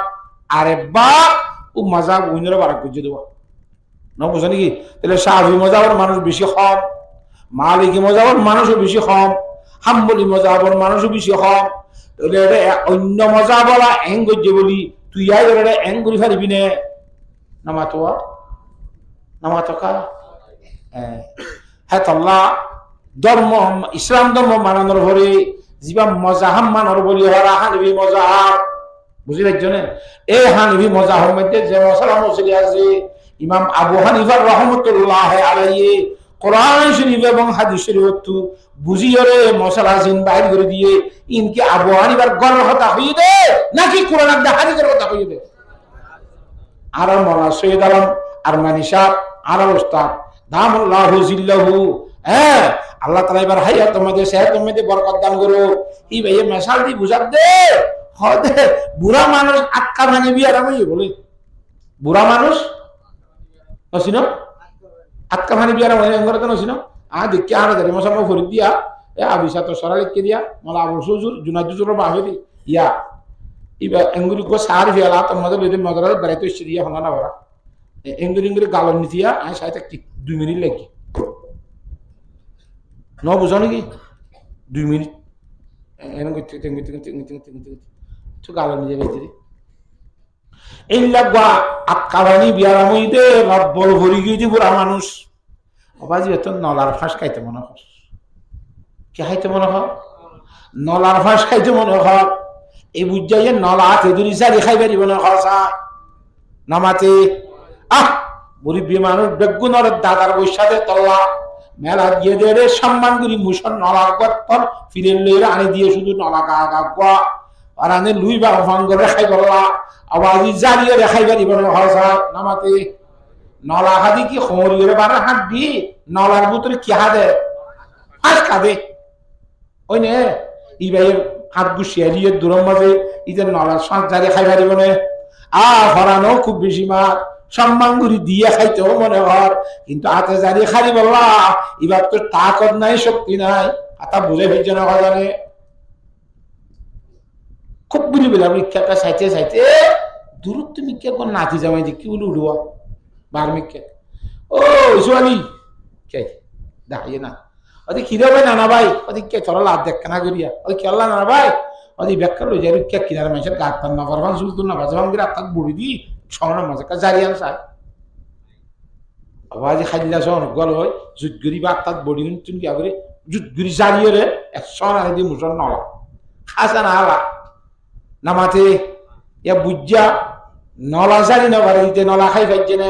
আর 1 ভাগ ও মজাব উইনরে বারাক করে দেওয়া না বুঝা নাকি তাহলে শাফি মজাবের মানুষ বেশি কম মালিকি মজাবের মানুষও বেশি কম হাম্বলি মজাবের মানুষও বেশি কম তাহলে এটা অন্য মজাবলা এং গজ্জে বলি তুই আই এটা এং করি পারবি নে নামাতোয়া নামাতকা হ্যাঁ তাল্লা ধর্ম ইসলাম ধর্ম মানানোর পরে যিবা মজাহাম মানর বলি হরা হানবি মজাহাব বুঝি পাইছো না এই হানবি মজাহাবের মধ্যে যে মশলা মশলি আছে ইমাম আবু হানিফা রহমতুল্লাহ আলাইহি কোরআন শরীফ এবং হাদিস শরীফ বুঝিয়রে মশলা জিন বাইর করে দিয়ে ইনকে আবু হানিফার গর্ব কথা হইয়ে দে নাকি কোরআন আর হাদিসের কথা হইয়ে দে আর মাওলানা সৈয়দ আলম আরমানি সাহেব আর উস্তাদ দামুল্লাহু জিল্লাহু হ্যাঁ আল্লাহ তাআলা এবার হায়াত তোমাদের সেহত তোমাদের বরকত দান করো এই ভাই মেশাল দি বুঝাত দে হদে বুড়া মানুষ আটকা মানে বিয়ার আমি বলে বুড়া মানুষ নসিনো আটকা মানে বিয়ার মানে এঙ্গরে তো নসিনো আ দেখি আর ধরে মশা মো ফরিদ দিয়া এ আবিসা তো সরা লিখে দিয়া মালা আবু সুজুর জুনাজুর বাহেদি ইয়া ইবা এঙ্গুরি কো সার ফিয়ালা তোমাদের বেদে মদরা বেরাইতো সিরিয়া হনা না বড়া এঙ্গুরি এঙ্গুরি গালন নিতিয়া আই সাইতে 2 মিনিট লাগি ন বুঝো নাকি 2 মিনিট এন গতি তো গালন নিয়ে বেরিয়ে এই লাগবা আকাবানি বিয়ার মইতে রব্বল ভরি গিয়ে পুরা মানুষ অবাজি এত নলার ফাঁস খাইতে মনে হয় কে খাইতে মনে হয় নলার ফাঁস খাইতে মনে হয় এই বুঝাইয়ে নলা হাতে ধরি সারি খাই পারিব না খসা নামাতে বুড়ি বিয়ে মানুষ বেগুনের দাদার বৈশাখে তল্লা মেলা গিয়ে দে সম্মান করি মুসন নলা গর ফিরে লইরা আনি দিয়ে শুধু নলা গা গা গোয়া আর আনে লুই বা ফান করে খাই বললা আওয়াজি জারিয়ে রেখাই পারিব না খসা নামাতে নলা হাদি কি খমরিয়ে বারা হাত দি নলার ভিতরে কি হাদে ফাঁস খাদে ওই নে ই ভাই হাত গুছিয়ে দিয়ে দূরের মাঝে ইদের নলার শ্বাস জারি খাই পারিব না হরানো খুব বেশি মাছ সম্মান করি দিয়ে খাইতেও মনে হর কিন্তু হাতে জারি খালি বললা এবার তোর তাকত নাই শক্তি নাই আতা বুঝে ফেলছে না জানে খুব বুঝি পেলাম মিথ্যাটা চাইতে চাইতে দূরত্ব মিথ্যা কোন নাতি জামাই দি কি বলে উঠবো বার মিথ্যা ও ইসুয়ালি কে দাঁড়িয়ে না ওদের খিদে ভাই নানা ভাই ওদের কে চলো লাভ দেখ না করিয়া ওই খেলা নানা ভাই ওদের ব্যাখ্যা লই যাই কে কিনারে মানুষের গাত পান না পারবান শুধু না বাজে ভাঙ্গির আপনার বুড়ি দি সঙ্গে মাঝে কাজ জারি আনসার আবার খাইলা সহ গল হয় জুতগুড়ি বা আপনার বডি তুমি কি করে জুতগুড়ি জারিয়ে রে 100 আগে দিয়ে মুসল নলা খাসা না আলা নামাতে ইয়া বুঝা নলা জারি না বাড়ি দিতে নলা খাই পাইছে না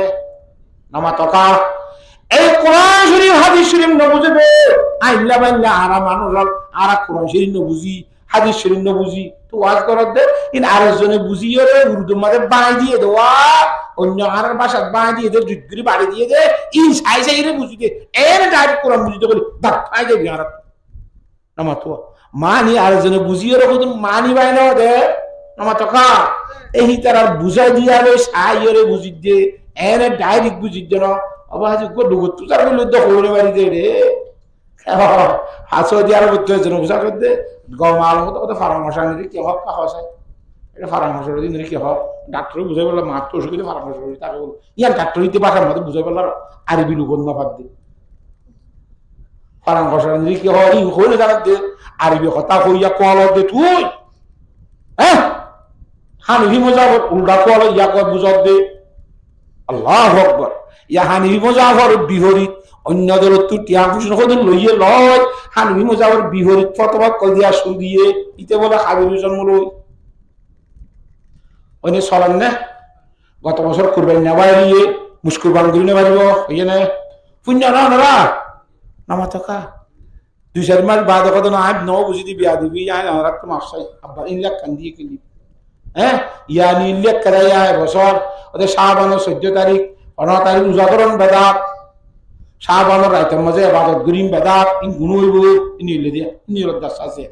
নামা তকা এই কোরআন শরীফ হাদিস শরীফ ন বুঝবে আইলা বাইলা আরা মানুষ আরা কোরআন শরীফ ন বুঝি হাদিস শরীফ ন বুঝি তো ওয়াজ করার দে ইন আরেকজনে বুঝিয়ে রে উর্দু মাঝে বাই দিয়ে দেওয়া অন্য আরের ভাষা বাই দিয়ে দে জুতগুড়ি বাড়ি দিয়ে দে ইন সাই সাই রে বুঝি দে এর ডাইরেক্ট কোরআন বুঝিতে বলি দাঁড়াই যাবি আর নামা তো মানি আরেকজনে বুঝিয়ে রে কত মানি বাই না দে নামা তো কা এই তার বুঝাই দিয়া রে সাই রে বুঝি দে এর ডাইরেক্ট বুঝি দে না আবার গো দুগো তুজার বলে তো হরে বাড়ি দে রে হাসো দিয়ার মধ্যে যেন বুঝা করতে গমাল মতো কত পরামর্শ আনি কি হক কাহসাই এটা পরামর্শ দিন কি হক ডাক্তার বুঝাই বললাম মাত্র তো ওষুধ পরামর্শ করি তাকে বল ইয়ার ডাক্তার হইতে পাঠার মতো বুঝাই বললাম আরবি লুকন না ভাব দে পরামর্শ আনি কি হয় ই হইলে জানাত দে আরবি কথা কইয়া কল দে তুই হ্যাঁ হানি মজাবর উল্টা কল ইয়া কয় বুঝাত দে আল্লাহু আকবার ইয়া হানি মজাবর বিহরিত অন্যদের টিয়া ঘোষণা করে লইয়ে লয় হানবি মজাবর বিহরিত ফতোয়া কল দিয়া সু দিয়ে ইতে বলে হাবিব জন্ম লই ওইনে চলেন না গত বছর কুরবানি না বাইরিয়ে মুশকুরবান করি না পারিব হইয়ে না পুণ্য না না নামা থকা 2-4 মাস বাদ কত না আইব ন বুঝি দি বিয়া দিবি আই আমরা তো মাফসাই আব্বা ইল্লা কান্দি কিলি হ্যাঁ ইয়ানি ইল্লা করায়া বছর ওদের শাবান 14 তারিখ 15 তারিখ উজাগরণ বেদাত শাহবানোর রাইতের মাঝে ইবাদত গরিম বেদাত ইন গুণ হইব নিলে দিয়া নিরদ দাস আছে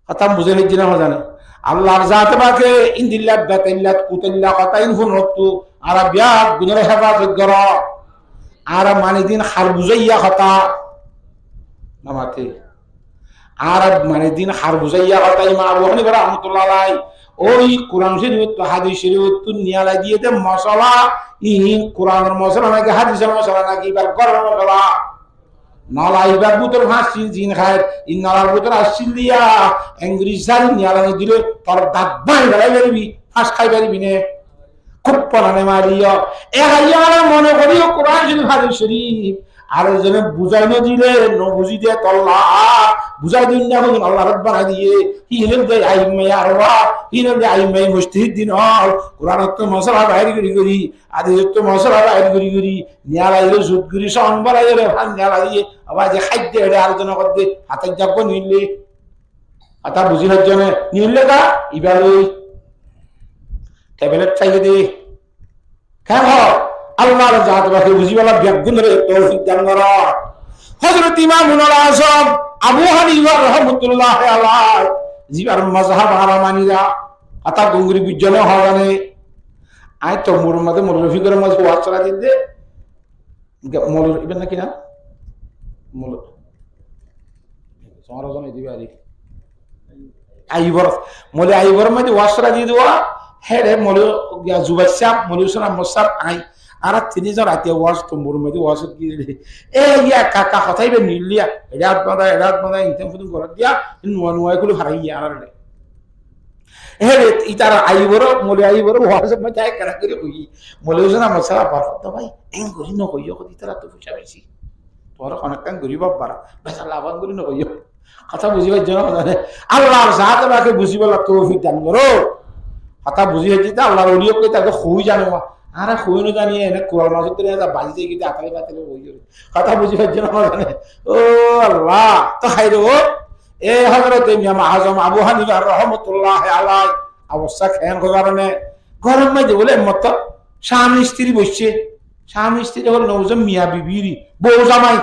কথা বুঝে নিচ্ছি না জানে আল্লাহর জাতে বাকে ইনদিল্লাহ বাতিল্লাহ কুতিল্লাহ কাতাইন ফুনতু আরাবিয়াত গুণের হেফাজত কর আর মানে দিন হার বুঝাইয়া কথা নামাতে আর মানে দিন হার বুঝাইয়া কথা ইমাম আবু হানিফা রাহমাতুল্লাহ আলাইহি ওই কোরআন শরীফ তো হাদিস শরীফ তো নিয়ালা দিয়ে দে মশলা ইন কোরআনের মশলা নাকি হাদিসের মশলা নাকি এবার গরম মশলা নালা এবার বুতর ফাঁসি জিন খায় ইন নালার বুতর আসছিল দিয়া ইংরেজি জানি নিয়ালা দিলে তোর দাঁত বাই বেড়াই পারবি ফাঁস খাই পারবি নে খুব পড়ানে মারিও এ হাইয়া মনে করিও কোরআন শরীফ হাদিস শরীফ আর যেন বুঝাই না দিলে ন বুঝি দিয়ে তল্লা বুঝাই দিন না হইন আল্লাহ রাব্বানা দিয়ে হিলেন দে আইমে আরবা হিলেন দে আইমে মুস্তাহিদ দিন হল কোরআন তো মশলা বাইর করি আদি তো মশলা বাইর করি নিয়ালা ইলে জুত করি সন বলাই রে ফান নিয়ালা দিয়ে আবার যে খাদ্য এর আলোচনা করতে হাতে যাব নিলে আতা বুঝিনার জন্য নিলে কা ইবার ওই ট্যাবলেট চাইলে দে কেন আল্লাহর জাত বাকে বুঝিবালা ব্যাগুনের তৌফিক দান করা হযরত ইমামুল আযম আবু হানিফা রাহমাতুল্লাহ আলাইহি জিবার মাযহাব হারামানিরা আতা গঙ্গরি বিজ্ঞানে হওয়ানে আই তো মোর মধ্যে মোর রফিকের মাঝে ওয়াচরা দিতে মোর ইবেন নাকি না মোর সমারোজন দিবারি আইবর মোলে আইবর মধ্যে ওয়াচরা দি দেওয়া হেরে মোলে জুবাইসাব মোলে সুনা মুসাব আই আর তিনজন রাতে ওয়াজ তো মোর মধ্যে ওয়াজ কি এ ইয়া কাকা কথাইবে নিলিয়া এরাত বাদা ইনতেম ফুদু করে দিয়া নুয়া নুয়া গুলো হারাইয়া আর রে হেরে ইতার আইবর মোলে আইবর ওয়াজ মধ্যে আই করা করে কই মোলে সুনা মশলা পার তো ভাই এন গরি ন কইও কই তারা তো বুঝা বেশি তোর অনেকখান গরিব বাবা বেশা লাভান গরি ন কইও কথা বুঝিবার জন্য আল্লাহর জাত বাকে বুঝিবার তৌফিক দান করো কথা বুঝি হইছে তা আল্লাহর ওলিও কই তাকে খুই জানো আর খুই ন জানিয়ে এনে কোরআন মাসুদ রে বাজিতে গিয়ে আতালে বাতালে হই যাবে কথা বুঝিবার জন্য জানে ও আল্লাহ তো খাইরো এ হযরত ইমাম আযম আবু হানিফা রাহমাতুল্লাহ আলাইহি অবস্থা খেয়াল কারণে গরম মধ্যে বলে মত স্বামী স্ত্রী বসছে স্বামী স্ত্রী হল নওজম মিয়া বিবিরি বউ জামাই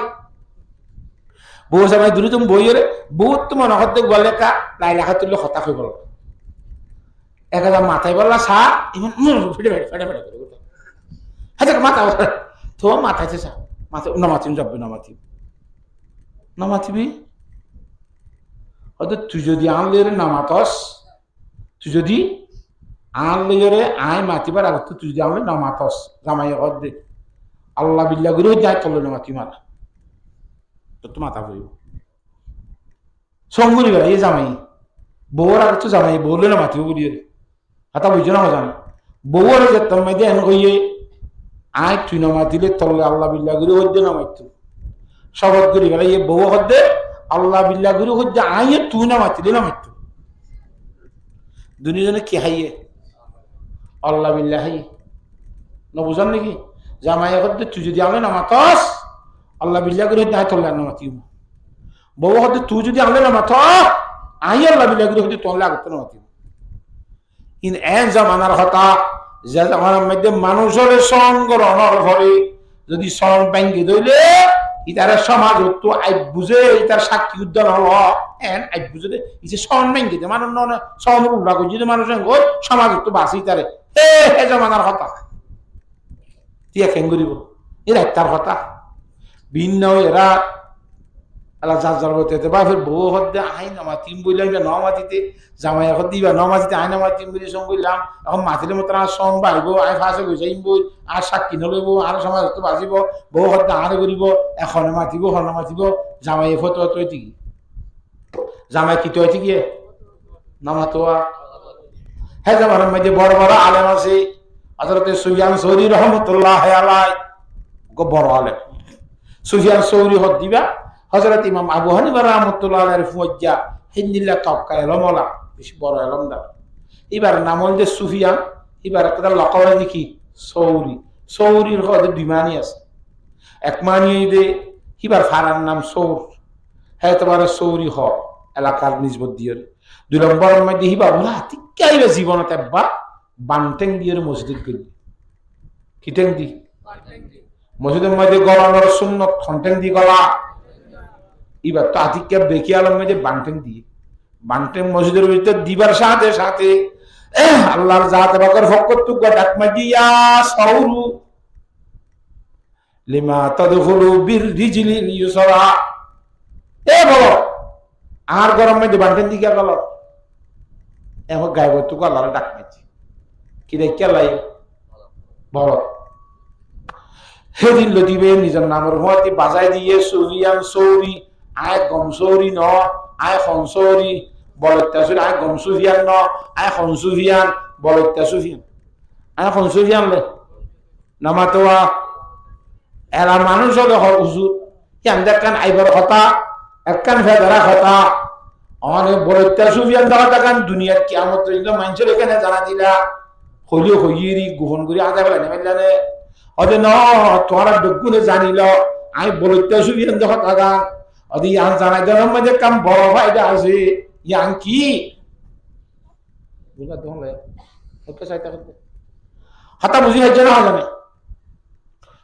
দূরে তুমি বইরে বহুত তোমার হতে গলে কা লাইলা খাতুল কথা কই বল একদা মাথায় বললা সা ইমান ফেটে করে হাজার মাথা তো মাথায় সা মাথা নামাতিম যাবে নামাতিবি হয়তো তুই যদি আনলে নামাতস তুই যদি আনলে আয় মাতিবার আগে তুই যদি আনলে নামাতস জামাই দে আল্লাহ বিল্লাহ গুরু যাই চললো নামাতি মারা তো মাথা বইব সঙ্গুরি বেড়া এই জামাই বউর আগে তো জামাই বললে না মাতিব বলি হাতা বুঝছো না জানো বউর যেতাম মাই দিয়ে কইয়ে আয় তুই না মাতিলে তলে আল্লাহ বিল্লাহ গুরু হদ্দে না মাতিব শপথ করি বেড়া ইয়ে বউ হদ্দে আল্লাহ বিল্লাহ গুরু হদ্দে আয় তুই না মাতিলে না মাতিব দুনিজনে কি হাইয়ে আল্লাহ বিল্লাহ হাই না বুঝান নাকি জামাই হদ্দে তুই যদি আনলে না মাতস আল্লাহ বিল্লাহ গুরু হদ্দে আয় তলে না মাতিব বউ হদ্দে তুই যদি আনলে না মাত আই আল্লাহ বিল্লাহ গুরু হদ্দে তলে আগতে না মাতিব ইন এন জামানার হতা যে জামানার মধ্যে মানুষের সংগ্রহণের ফলে যদি সং ব্যাঙ্গে দইলে ইতার সমাজ তো আই বুঝে ইতার সাক্ষী উদ্যান হল এন আই বুঝে ইসে সন ব্যাঙ্গে দে মানুষ নয় সন উল্লা করে যদি মানুষ সমাজ তো বাঁচি তারে হে জামানার হতা তিয়া কেন করিব এরা তার হতা ভিন্ন এরা আল্লাহ যার বলতে বাপের বউ হদ্দে আই নামাতিম বললাম নমাতিতে জামাই হদ্দি বা নমাতিতে আই নামাতিম বলে সঙ্গ বললাম এখন মাতিলে মতো আর সং বাড়িব আই ফাঁসে গুছাইম বই আর সাক্ষী নলইব আর সমাজ তো বাঁচিব বউ হদ্দে আরে করিব এখনে মাতিব হনে মাতিব জামাই ফটো তৈতি জামাই কি তৈতি গিয়ে নামাতোয়া হ্যাঁ জামার মধ্যে বড় বড় আলেম আছে হযরত সুফিয়ান সৌরি রহমতুল্লাহ আলাইহি বড় আলেম সুফিয়ান সৌরি হদ দিবা হযরত ইমাম আবু হানিফা রাহমাতুল্লাহ আলাইহি ফুজ্জা হিন্দিল্লা তবকা এলমলা বেশি বড় এলমদার এবার নাম হল যে সুফিয়ান এবার একটা লকাব দেখি সৌরির হদে বিমানি আছে এক মানি দে এবার ফারার নাম সৌর হ্যাঁ তোমার সৌরি হ এলাকার নিজবত দিয়ে 2 নম্বর মধ্যে হিবা বলা তিকাইবে জীবনতে বা বানটেং দিয়ে মসজিদ করি কিটেং দি মসজিদের মধ্যে গলানোর সুন্নত কন্টেন্ট দিয়ে গলা এবার তো আতিককে দেখি আলম মধ্যে বান্টেন দিয়ে বান্টেন মসজিদের ভিতরে দিবার সাথে সাথে আল্লাহর জাত বাকর ফকতুক ডাক মাজিয়া সাউরু লিমা তাদখুলু বির রিজলিল ইউসরা এ বলো আর গরম মধ্যে বান্টেন দিকে গেল এখন গায়ে বতুক আল্লাহর ডাক মাজি কি রে কেলাই বলো সেদিন দিবে নিজের নামের হওয়াতে বাজায় দিয়ে সুফিয়ান সৌরি আয় গম সৌরি ন আয় খন সৌরি বলত্যাসুর আয় গম সুফিয়ান ন আয় খন সুফিয়ান বলত্যা সুফিয়ান আয় খন সুফিয়ান লে নামাতোয়া এরা মানুষ হবে হুজুর কেন দেখান আইবার কথা একখান ফেদারা কথা অনেক বলত্যা সুফিয়ান দেখা দেখান দুনিয়ার কিয়ামত মানুষের এখানে জানা দিলা হলিও হইয়েরি গোহন করি আধা বেলা নেমে জানে অদে ন তোমার ডগুনে জানিল আমি বলতে সুবিধা যখন থাকা অদি ইয়ান জানাই দেওয়ার মধ্যে কাম বড় ফায়দা আছে ইয়ান কি বুঝা দহলে ওকে সাইতা করতে হাতা বুঝি হচ্ছে না জানে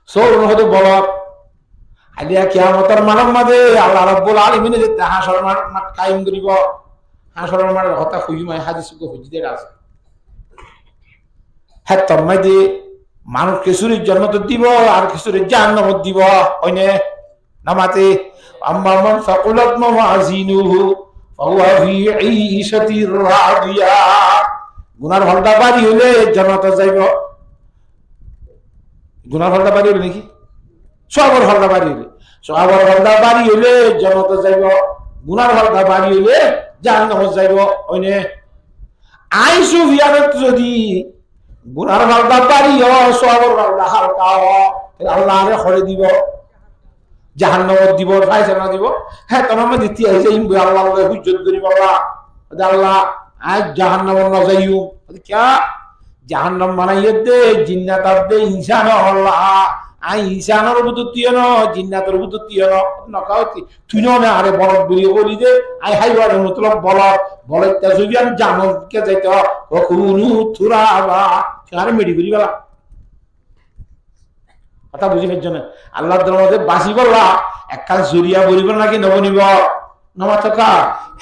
সৌর হতে বল আলিয়া কিয়ামতের মানব মাঝে আল্লাহ রাব্বুল আলামিন যে হাসর মাঠ কায়েম করিব হাসর মাঠের হতা খুইমাই হাদিস কো হুজিদের আছে হ্যাঁ তন্মধ্যে মানুষ কিছুরির জন্মত দিব আর কিছুরির জাহান্নামত দিব ওইনে নামাতে আম্মা মান ফাকুলাত মাওয়াজিনুহু ফাহুয়া ফি ঈশাতির রাদিয়া গুনার ফলটা বাড়ি হইলে জান্নাতে যাইব গুনার ফলটা বাড়ি হইলে নাকি সওয়াবের ফলটা বাড়ি হইলে সওয়াবের ফলটা বাড়ি হইলে জান্নাতে যাইব গুনার ফলটা বাড়ি হইলে জাহান্নামত যাইব ওইনে আই সুফিয়ানত যদি গুনার ভালটা বাড়িও সওয়াবের ভালটা হালকা আল্লাহরে খরে দিব জাহান্নামত দিব ফায়সালা দিব হ্যাঁ তোমার মধ্যে দ্বিতীয় হইছে ইমবে আল্লাহর হুজ্জত করিব আল্লাহ আল্লাহ আজ জাহান্নামত না যাইও क्या জাহান্নাম বানাইয়ে দে জিন্নাত দে ইনসান আল্লাহ আই ইনসানের বুদ্ধতিয় ন জিন্নাতের বুদ্ধতিয় নকাওতি তুই না আরে বড় বলি বলি দে আই হাইওয়ার মতলব বলে তাজুবিয়ান জানত কে যাইতে কুনু তুরাবা আর মেডি করি বলা কথা বুঝি ফের জন্য আল্লাহর দরবারে বাসি বললা এককাল জুরিয়া বলিব নাকি নবনিব নমাতকা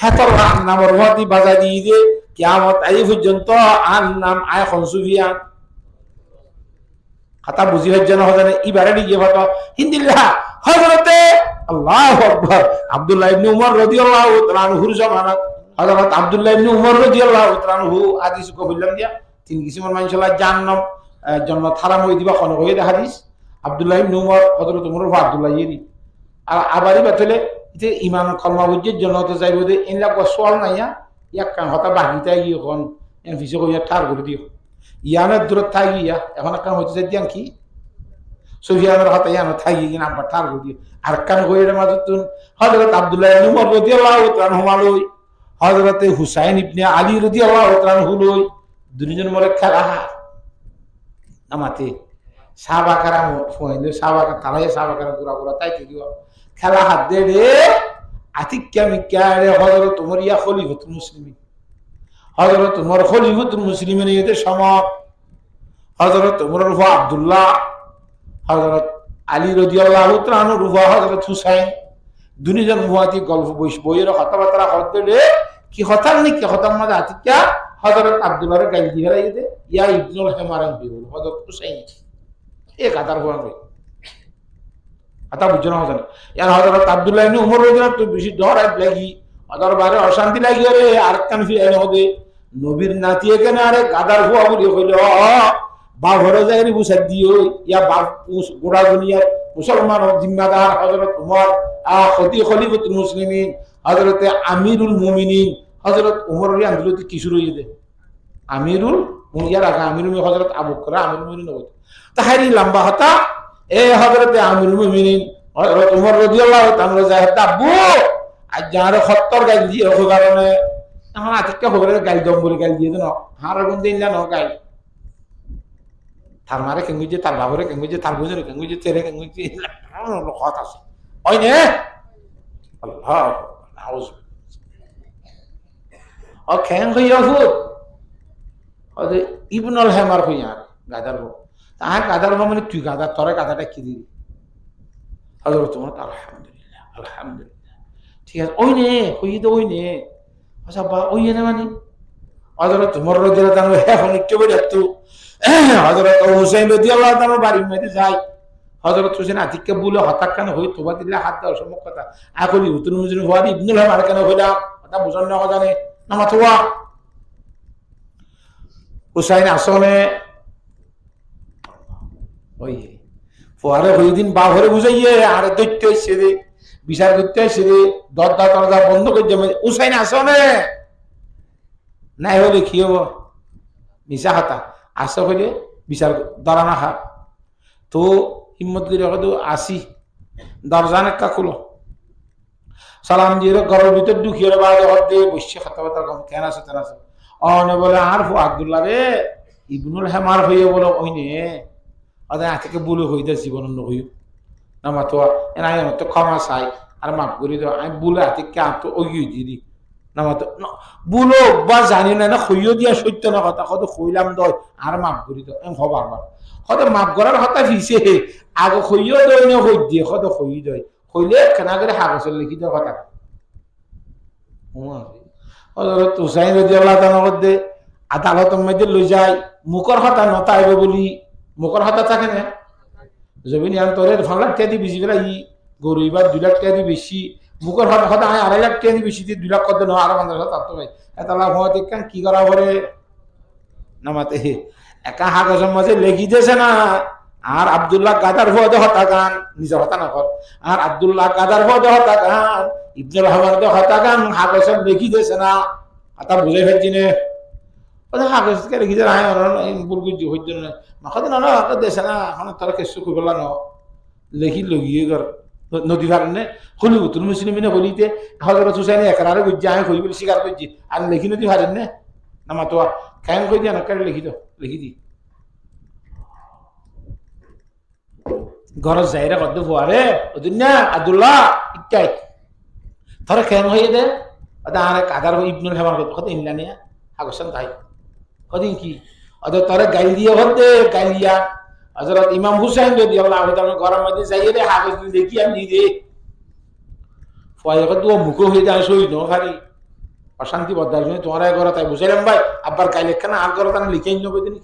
হেতর নামর ভতি বাজা দিয়ে দে কিয়ামত আই পর্যন্ত আর নাম আয় খনসুফিয়ান কথা বুঝি ফের জন্য হজানে ইবারে দিয়ে ভাতো হিন্দিল্লাহ হযরতে আল্লাহু আকবার আব্দুল্লাহ ইবনে উমর রাদিয়াল্লাহু তাআলা আনহুর জামানাত হযরত আব্দুল্লাহ ইবনে উমর রাদিয়াল্লাহু তাআলা আনহু হাদিস কো বললাম দিয়া তিন কিসিমের মানুষলা জান্নাম জন্নত হারাম হই দিবা কোন হই হাদিস আব্দুল্লাহ ইবনে উমর হযরত উমর আব্দুল্লাহ ইরি আর আবারি বাতলে যে ইমান কলমা বুঝে জন্নত যাইব দে ইনলা কো সোয়াল নাইয়া এক কান হতা বাহিতা গিয়ে কোন এন ফিসে কইয়া ঠার করে দিও ইয়ানের দূরত থাকিয়া এখন কাম হইতে যাই দিয়ান কি সুফিয়ানের হতা ইয়ানো থাকি কিনা আব্বা ঠার করে দিও আর কান কইর মাঝতুন হযরত আব্দুল্লাহ ইবনে উমর রাদিয়াল্লাহু তাআলা আনহু মালুই হযরত হুসাইন ইবনে আলী রাদিয়াল্লাহু তাআলা আনহু লই দুইজন মরে খেলা আমাতে সাহাবাকারা ফোইলে সাহাবাকা তারাই সাহাবাকারা গুরা গুরা তাই দিও খেলা হাত দে রে আতিক্যা মিক্যা রে হযরত উমর ইয়া খলিফাতুল মুসলিমিন হযরত উমর খলিফাতুল মুসলিমিন এতে সমাপ হযরত উমর রুফা আব্দুল্লাহ হযরত আলী রাদিয়াল্লাহু তাআলা আনহু রুফা হযরত হুসাইন দুইজন মুয়াতি গল্প বইয়ের কথাবার্তা করতে রে কি কথা নেই কি কথা মাঝে আতিক্যা হযরত আব্দুল্লাহর গাল দিয়ে রাইতে ইয়া ইবনুল হামারান বিউল হযরত হুসাইন এক আদার হওয়া হয় আতা বুঝনা হজন ইয়ার হযরত আব্দুল্লাহ ইবনে উমর রাদিয়াল্লাহু তো বেশি ডর আই লাগি আদার বারে অশান্তি লাগি রে আর কান ফি আইন হবে নবীর নাতি এখানে আরে গাদার হওয়া বলি কইলো বা ঘরে যাইরি বুঝা দিও ইয়া বাপ গোড়া দুনিয়ার মুসলমান জিম্মাদার হযরত উমর খলিফাতুল মুসলিমিন হযরত আমিরুল মুমিনিন হযরত উমর রে আন্দোলন কি শুরু হইছে আমিরুল ইয়ার আগে আমিরুল হযরত আবু বকর আমিরুল মুমিনিন হইছে তাহারি লম্বা হতা এ হযরত আমিরুল মুমিনিন হযরত উমর রাদিয়াল্লাহু তাআলা জাহেদ আব্বু আজ যারে খত্তর গাল দিয়ে ওই কারণে এখন আজকে খবরে গাল দম বলে গাল দিয়ে দেন হার গুন দিন না গাল তার মারে কেঙ্গুজে তার বাবরে কেঙ্গুজে তার বুঝরে কেঙ্গুজে তেরে কেঙ্গুজে কথা আছে ওই নে আল্লাহ নাউজ ও খেং হইয়া ফুট ইবনুল হামার হইয়া গাদার তাহা গাদার মানে তুই গাদার তোরে গাদাটা কি দিবি হযরত তোমার আলহামদুলিল্লাহ আলহামদুলিল্লাহ ঠিক আছে ওই নে কই তো ওই নে আচ্ছা বা ওই না মানে হযরত তোমার রাদিয়াল্লাহু তাআলা এখন একটু বের একটু হযরত হুসাইন রাদিয়াল্লাহু তাআলা বাড়ির মধ্যে যায় হযরত হুসাইন আতিককে বলে হঠাৎ কেন হই তোবা দিলে হাত দাও সম্মুখ কথা আকলি উতুন মুজরিম ওয়াদি ইবনুল হামার কেন হইলা কথা বুঝন না জানে নামা তোয়া হুসাইন আসলে ওই পরে ওই দিন বাহরে বুঝাইয়ে আর দৈত্য হইছে রে বিচার করতে হইছে রে দরজা দরজা বন্ধ করে যাবে হুসাইন আসলে নাই হলে কি হবো মিশা হাতা আসা হইলে বিচার দাঁড়ানা হা তো হিম্মত করে হয়তো আসি দরজা একটা খুলো সালাম দিয়ে ঘরের ভিতর ঢুকিয়ে বাইরে হর দিয়ে বসছে কথাবার্তা কম কেন আছে তেন আছে অনে বলে আর আব্দুল্লাহ রে ইবনুল হেমার হইয়ে বলো ওই নে ওদের আজকে বলে হই দে জীবন হইও না মাতো এনাই তো ক্ষমা চাই আর মাফ করে দাও আমি বলে আজকে আতো ওই দিদি না মাতো বলো বা জানি না না হইও দিয়া সত্য না কথা কত কইলাম দয় আর মাফ করে দাও আমি হবার বার কত মাফ করার কথা ফিসে আগে হইও দই না হই দিয়ে কত হই দয় হইলে কেনা করে কাগজের লিখি দেওয়ার কথা হযরত হুসাইন রাদিয়াল্লাহু তাআলা মধ্যে আদালতের মধ্যে লই যায় মুখর কথা নতাইব বলি মুখর কথা থাকে না জমিন আন্তরের 5 লাখ টাকা দিয়ে বেশি বেলা ই গরিবার 2 লাখ টাকা দিয়ে বেশি মুখর কথা কথা 2.5 লাখ টাকা দিয়ে বেশি দিয়ে 2 লাখ কত না আর 15,000 তার তো ভাই এত লাভ হয় দেখেন কি করা পরে নামাতে একা কাগজের মাঝে লেখি দিয়েছে না আর আব্দুল্লাহ গাদার ভদে হতাগান নিজের হতা না কর আর আব্দুল্লাহ গাদার ভদে হতাগান ইবনুল হামার দে হতাগান কাগজে লেখি দিয়েছে না আতা বুঝাই ফেলছি নে ওদের কাগজকে লেখি দিয়ে আয় ভুল করছি হইত না মাখাতে না আগে দেশে না এখন তারা কেসু করলা ন লেখি লগিয়ে কর নদী ফারনে হলি উতুল মুসলিমিনে হলিতে হযরত হুসাইন একরারে গুজ্জা আমি হই বলে স্বীকার করছি আর লেখি নদী ফারেন না নামা তো কায়ম কই দিয়া না করে লিখি দাও লিখি দি ঘরের যাইরা কত ফুয়ারে ওদিন আব্দুল্লাহ ইত্যাই ধরে কেন হয়ে দে আর কাদার ইবনুল হেমার কত ইনলানিয়া হাগসান তাই কদিন কি ওদের তোরে গাইল দিয়ে হতে গাইলিয়া হযরত ইমাম হুসাইন রাদিয়াল্লাহু তাআলা ঘরের মধ্যে যাইয়ে দে হাগস দেখি আমি দে ফুয়ায় কত মুখ হয়ে যায় সই ন খালি অশান্তি বদার জন্য তোমার ঘরে তাই বুঝাইলাম ভাই আব্বার গাইলে কেন আর ঘরে তারা লিখে নেবো দিন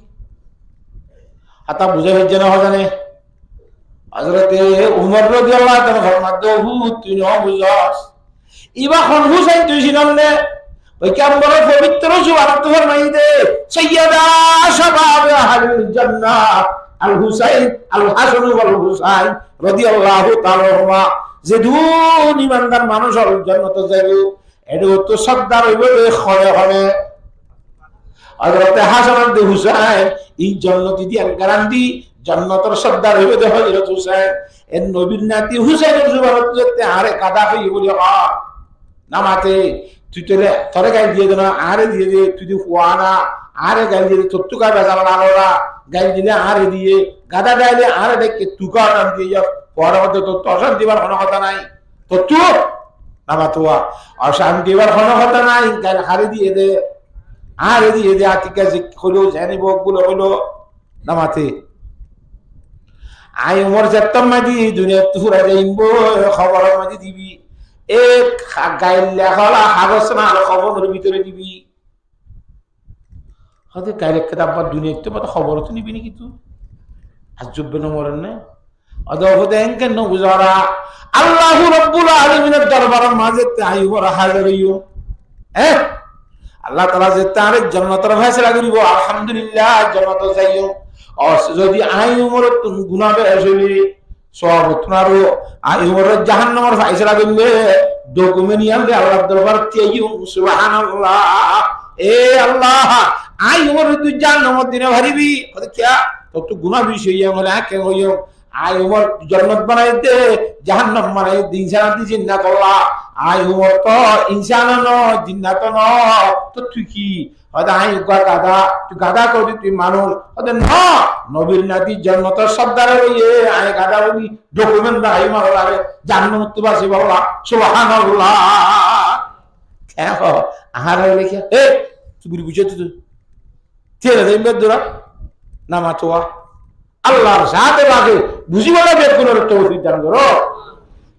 হাতা বুঝে হচ্ছে না জানে হযরত উমর রাদিয়াল্লাহু তাআলা ফরমাতো তুই ন বুঝাস ইবা খন হুসাইন তুই সিনামনে ওই কেমন বড় পবিত্র সুবহানাত ফরমাই দে সাইয়্যিদা শাবাব আহলিল জান্নাহ আল হুসাইন আল হাসান ওয়াল হুসাইন রাদিয়াল্লাহু তাআলা যে দুন ইমানদার মানুষ আর জান্নাতে যাবে এটা তো সর্দার হইবে খরে খরে হযরত হাসান আর হুসাইন এই জান্নাতি দি গ্যারান্টি জান্নাতের সর্দার হইবে দে হযরত হুসাইন এর নবীর নাতি হুসাইনের সুবহানাত যেতে আরে কাদা হই বলি নামাতে তুই তোরে গাইল দিয়ে দেনা আরে দিয়ে দে তুই দি ফুয়ানা আরে গাইল দিয়ে তত্তুকা বেজাল নালোরা গাইল দিলে আরে দিয়ে গাদা গাইলে আরে দেখে তুকা নাম দিয়ে যা পড়ার মধ্যে তো অশান্তি দিবার কোনো কথা নাই তত্তু নামাতুয়া অশান্তি দিবার কোনো কথা নাই গাইল হারে দিয়ে দে আরে দিয়ে দে আতিকা যে হলো জানি বকগুলো হলো নামাতে আই ওমর যেতাম মাদি দুনিয়া তুরা যাইব খবর মাদি দিবি এক গাইল লেখালা হাগস না খবরের ভিতরে দিবি হতে গাইলে কেতাব দুনিয়াতে মত খবর তো নিবি নাকি তুই আজব নম্বরের না অদহতে এনকে ন গুজারা আল্লাহু রাব্বুল আলামিনের দরবারের মাঝে তাই ওরা হাজির হইও আল্লাহ তাআলা যে তার জান্নাতের ফয়সালা করিব আলহামদুলিল্লাহ জান্নাতে যাইও যদি আই উমর গুনাহ বেশি সব তোমারও আই উমর জাহান্নামের ফয়সালা করলে ডকুমেন্ট নিয়ে আল্লাহর দরবার তেইও সুবহানাল্লাহ এ আল্লাহ আই উমর তুই জাহান্নামের দিনে ভারিবি কত কি তো তো গুনাহ বেশি হইয়া বলে কে হইও আই উমর জান্নাত বানাই দে জাহান্নাম বানাই দিন জান্নাতি জিন্নাত আল্লাহ আই উমর তো ইনসান ন জিন্নাত ন তো তুই কি আদা আই গাদা তুই গাদা করি তুই মানুষ আদা না নবীর নাতি জান্নাতের সর্দার হইয়ে আই গাদা বলি ডকুমেন্ট আই মারলারে জান্নাত তো বাসি বাবা সুবহানাল্লাহ কেন আহার লেখা এ তুই বুঝে তুই তেরে দেন বেদরা নামা তোয়া আল্লাহর সাথে লাগে বুঝিবা না বেকুনের তৌফিক দান করো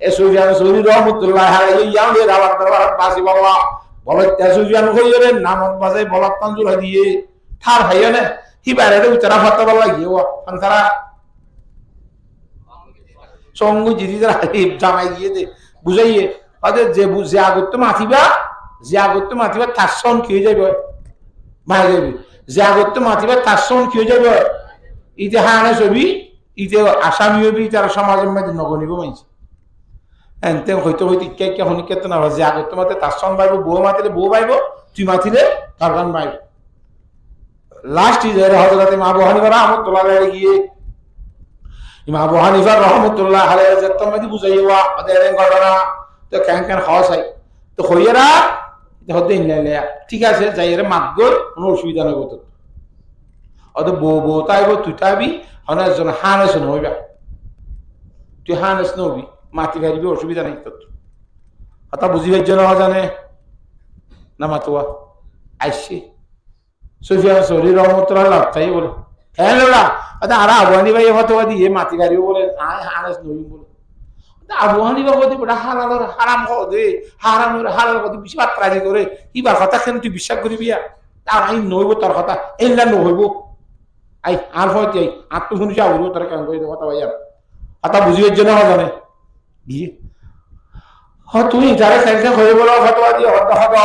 এ সুফিয়ান সৌরি রহমতুল্লাহ আলাইহি ইয়াউলে রাওয়াত দরবার বাসি বাবা বলে তে সুফিয়ান কইরে নামত বাজে বলাত তানজুরা দিয়ে থার ভাইয়া না হিবারে উতরা ফাতা লাগিয়ে ও ফানতারা সঙ্গু জিদিদার হারিব জামাই গিয়ে দে বুঝাইয়ে ওদের যে বুঝে আগত মাতিবা তার সন কি হয়ে যাবে মারা যাবে যে আগত মাতিবা তার সন কি হয়ে যাবে ইতে হানে ছবি ইতে আসামি হবি তার সমাজের মধ্যে নগনিব মাইছে এনতে হয়তো কে হনি কেত না যে আগত মাতে তার সন বাইব বউ মাতিলে বউ বাইব তুই মাতিলে তার গান বাইব লাস্ট ইজের হযরত ইমাম আবু হানিফা রাহমাতুল্লাহ আলাইহি গিয়ে ইমাম আবু হানিফা রাহমাতুল্লাহ আলাইহি যতমাদি বুঝাইওয়া ওদের ঘটনা তো কেন খাওয়া চাই তো হইয়েরা হতে ইনলাইলে ঠিক আছে যাইরে মাতগর কোনো অসুবিধা নেই কত অত বউ তাইব তুই তাইবি অনেকজন হানেস নইবা তুই হানেস নবি মাতি ফেলবি অসুবিধা নেই তোর কথা বুঝিবার জন্য জানে না মাতুয়া আইসি সুফিয়ান সৌরি রহমতুল্লাহ তাই বলে হ্যাঁ লোলা আর আবু হানিফা এই ফতোয়া দিয়ে মাতি ফেলবি বলে হানেস নবি বলে আবু হানিফা কদি বড় হালাল হারাম কদে হারাম হালাল কদি বেশি মাত্রাজি করে কিবা কথা কেন তুই বিশ্বাস করবি আর আই নইব তোর কথা এলা নহইব আই আর হইতে আই আর তো শুনিস আবু তোর কেন কই কথা ভাই আর কথা বুঝিবার জন্য জানে গিয়ে হ তুই যারা সাইন্সে হয়ে বলো ফতোয়া দিয়ে হদ হদ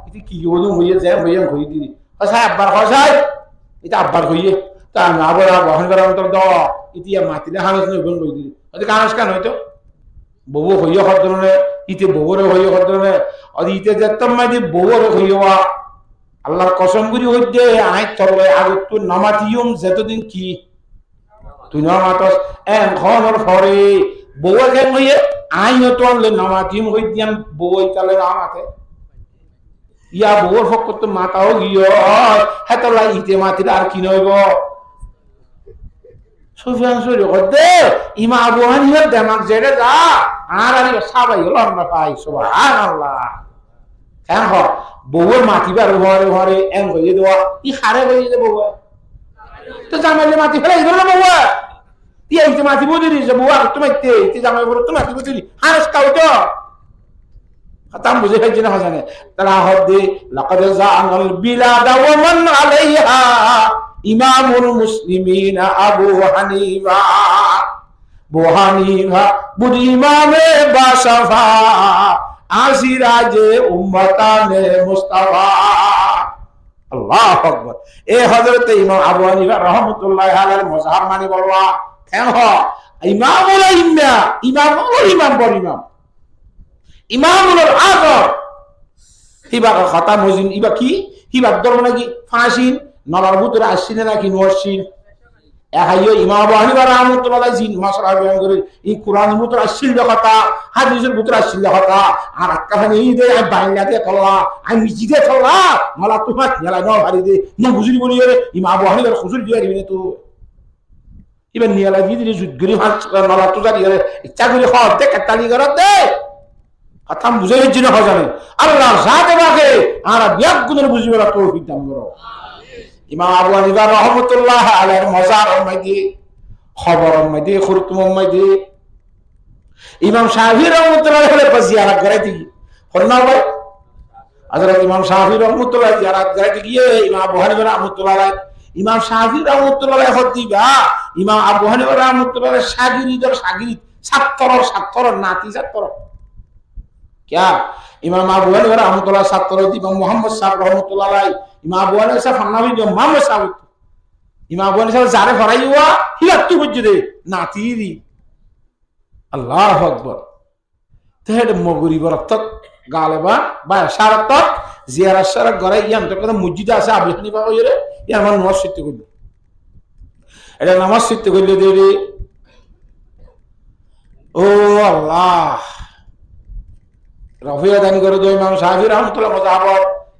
এটি কি হলো হইয়ে যায় হইয়া হই দিদি আচ্ছা আব্বার হসাই এটা আব্বার হইয়ে তা না বড় বহন করার অন্তর দ ইতিয়া মাতিলে হানস নইব কই দিদি ওই কানস কেন হইতো বউ হইয়া হদ্রনে ইতে বউরে হইয়া হদ্রনে আর ইতে যেতাম মাঝে বউরে হইয়া আল্লাহর কসম করি হইতে আই তরবে আগত তুই নামাতিয়ম যতদিন কি তুই নামাতস এখনর ফরে বউ কেন হইয়ে আই তো আনলে নামাতিয়ম হই দিয়ান বউ তালে নামাতে ইয়া বউর ফকত মাতাও গিয়ে হেতলা ইতে মাতিলে আর কি নইব সুফিয়ান সৌরি কদে ইমাম আবু হানিফার দেমাগ জেগে যা আর সাবাই হলো আমরা পাই সুবহানাল্লাহ কেন হ বউর মাতিবার ঘরে ঘরে এম হয়ে দেওয়া ই হারে হয়ে যাবে বউ তো জামাইলে মাতি ফেলে দিল না বউ তুই এই যে মাতি বুঝলি যে বউ আর তুমি তুই জামাই বড় তুমি মাতি বুঝলি হারেস কাউ তো খতম বুঝে ফেলছি না হাসানে তারা হদে লাকাদ জাআনাল বিলাদা ওয়া মান আলাইহা ইমামুল মুসলিমিন আবু হানিফা বুড়ি ইমামে বাসাফা আসিরাজে উম্মতানে মুস্তাফা আল্লাহু আকবার এ হযরত ইমাম আবু হানিফা রাহমাতুল্লাহি আলাইহির মাযহাব মানি বলবা কেন ইমামুল ইমাম বড় ইমামুল আযম হিবা কথা মুজিন ইবা কি হিবা ধর্ম নাকি ফাঁসিন নলার ভিতরে আসছিল নাকি নরসিন একাইও ইমাম আবু হানিফা রাহমাতুল্লাহ জিন মাসআলা বয়ান করে এই কুরআন ভিতরে আসছিল কথা হাদিসের ভিতরে আসছিল কথা আর কাহানি এই দে বাইলাতে কল্লা আমি মিজিতে কল্লা মালা তোমার ইয়ালা ন ভারি দে ন বুঝলি বলি রে ইমাম আবু হানিফার হুজুর দিয়া দিবেন তো ইবেন নিয়ালা দি দি জুগরি হাত মালা তো জারি রে ইচ্ছা করে খাওয়া দে কাটালি করে দে কথা বুঝে জিন হজানে আল্লাহ জাতে বাকে আর বিয়াক গুণের বুঝিবার তৌফিক দান করো ইমাম আবু হানিফা রাহমাতুল্লাহ আলাইহির মাজার মধ্যে খবর মধ্যে খুরতুম মধ্যে ইমাম শাফি রাহমাতুল্লাহ আলাইহি পাশ জিয়ারত করে দিই হরনা ভাই হযরত ইমাম শাফি রাহমাতুল্লাহ জিয়ারত করে গিয়ে ইমাম আবু হানিফা রাহমাতুল্লাহ আলাইহি ইমাম শাফি রাহমাতুল্লাহ আলাইহি হদিবা ইমাম আবু হানিফা রাহমাতুল্লাহ আলাইহি শাগিরিদের শাগিরিদ ছাত্র নাতি ছাত্র क्या इमाम अबू हनीफा रहमतुल्लाह ছাত্র ইমাম মুহাম্মদ সাহেব রাহমাতুল্লাহ আলাইহি ইমাম আবু হানিফা সাহেব নামি যে মুহাম্মদ সাহেব ইমাম আবু হানিফা যারে ফরাইওয়া হিয়াতু বুঝদে নাতিরি আল্লাহু আকবার তেহেড মগরি বরতক গালেবা বা শারত জিয়ারত শারত গরে ইয়াম তো কোন মসজিদ আছে আবু হানিফা কইরে ইয়ার মান মসজিদ কইল এটা নামাজ শিখতে কইলে দেরি ও আল্লাহ রফিয়া দান করে দো ইমাম শাফি রাহমাতুল্লাহ মাযহাব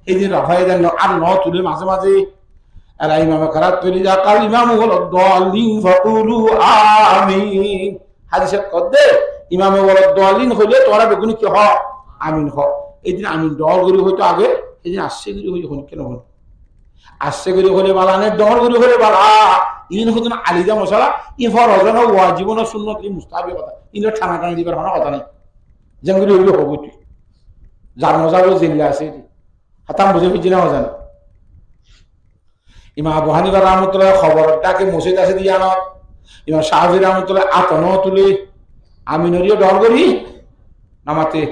এই দিন রফিয়া দান আর ন তুলে মাঝে মাঝে আর ইমাম খারাত তুলি যা কাল ইমাম হল দালিন ফাকুলু আমিন হাদিসে কদে ইমাম বল দালিন হইলে তোরা বেগুনি কি হ আমিন হ এই দিন আমিন দল করি হয়তো আগে এই দিন আসছে করি হই হন কেন হন আসছে করি হলে বালানে দল করি হলে বালা ইন হতো না আলিদা মশলা ই ফরজ না ওয়াজিব না সুন্নাত ই মুস্তাহাব কথা ইন ঠানা টানি দিবার হন কথা নাই জঙ্গলি হইল হবুটি যার মজাবো জেলে আছে হাতাম বুঝে বুঝি না জানো ইমাম আবু হানিফা রাহমাতুল্লাহ খবর ডাকে মসজিদ আছে দিয়া না ইমাম শাফি রাহমাতুল্লাহ আতন তুলে আমিনরিও ডর করি নামাতে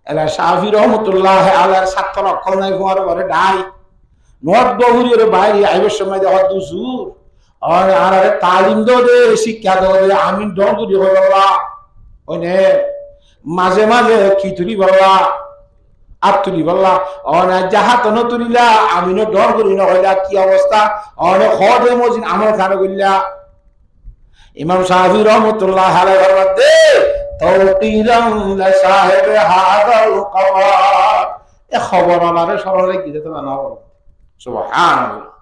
এলা শাফি রহমতুল্লাহ আলার ছাত্র অক্ষর নাই ফোয়ার ঘরে ডাই নট বহুরির বাইরে আইবের সময় দে হদ দুসুর আর আরে তালিম দো দে শিক্ষা দো দে আমিন ডর করি হল্লা ওনে মাঝে মাঝে খিচুড়ি বললা আতুলি বললা অনে জাহাতন তুলিলা আমিনো ডর করি না হইলা কি অবস্থা অনে খদে মজিন আমল খানে কইলা ইমাম শাফি রহমতুল্লাহ আলাইহি ফরমাতে তাওকিরান লা সাহেব হাদাল কওয়ার এ খবর আমারে সরলে কি যেতে না বল সুবহানাল্লাহ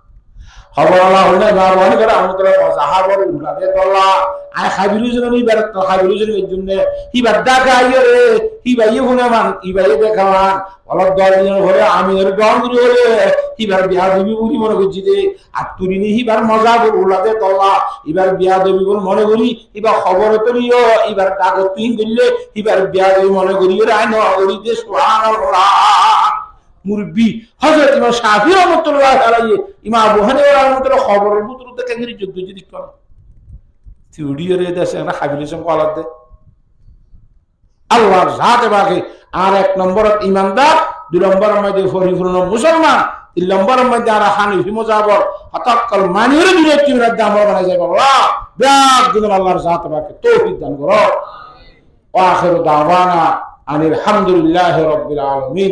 খবর আল্লাহ হইনা বারবানি করে আমতরা সাহাবার উলাদে তোলা আয় খাবিরু জনি বেরত তো খাবিরু জনি এর জন্য হিবার ডাকা আইরে হিবাই হুনা মান হিবাই দেখামান অলক দলিনের ঘরে আমি এর গঙ্গুরি হলে হিবার বিয়া দিবি বলি মনে করছি যে আর তুরিনি হিবার মজা বল উলাদে তোলা এবার বিয়া দেবি বল মনে করি এবার খবর তলিও এবার কাগজ তিন দিলে এবার বিয়া দেবি মনে করি রে আইন ওই যে সুবহানাল্লাহ মুরব্বি হযরত ইমাম শাফি রাহমাতুল্লাহ আলাইহি ইমাম আবু হানিফা রাহমাতুল্লাহ খবরের ভিতরতে কেঙ্গরি যুদ্ধ যদি করে থিওরিও রে দেশে না হাবিলিসম কলাত দে আল্লাহর জাতে বাকি আর এক নম্বরত ইমানদার দুই নম্বরের মধ্যে পরিপূর্ণ মুসলমান তিন নম্বরের মধ্যে আর হানিফি মুজাবর হতাক্কাল মানির দিনে তিনরাত দাম বানাই যায় আল্লাহ ব্যাগ দিন আল্লাহর জাতে বাকি তৌফিক দান করো ওয়া আখিরু দাওয়ানা আনিল হামদুলিল্লাহি রাব্বিল আলামিন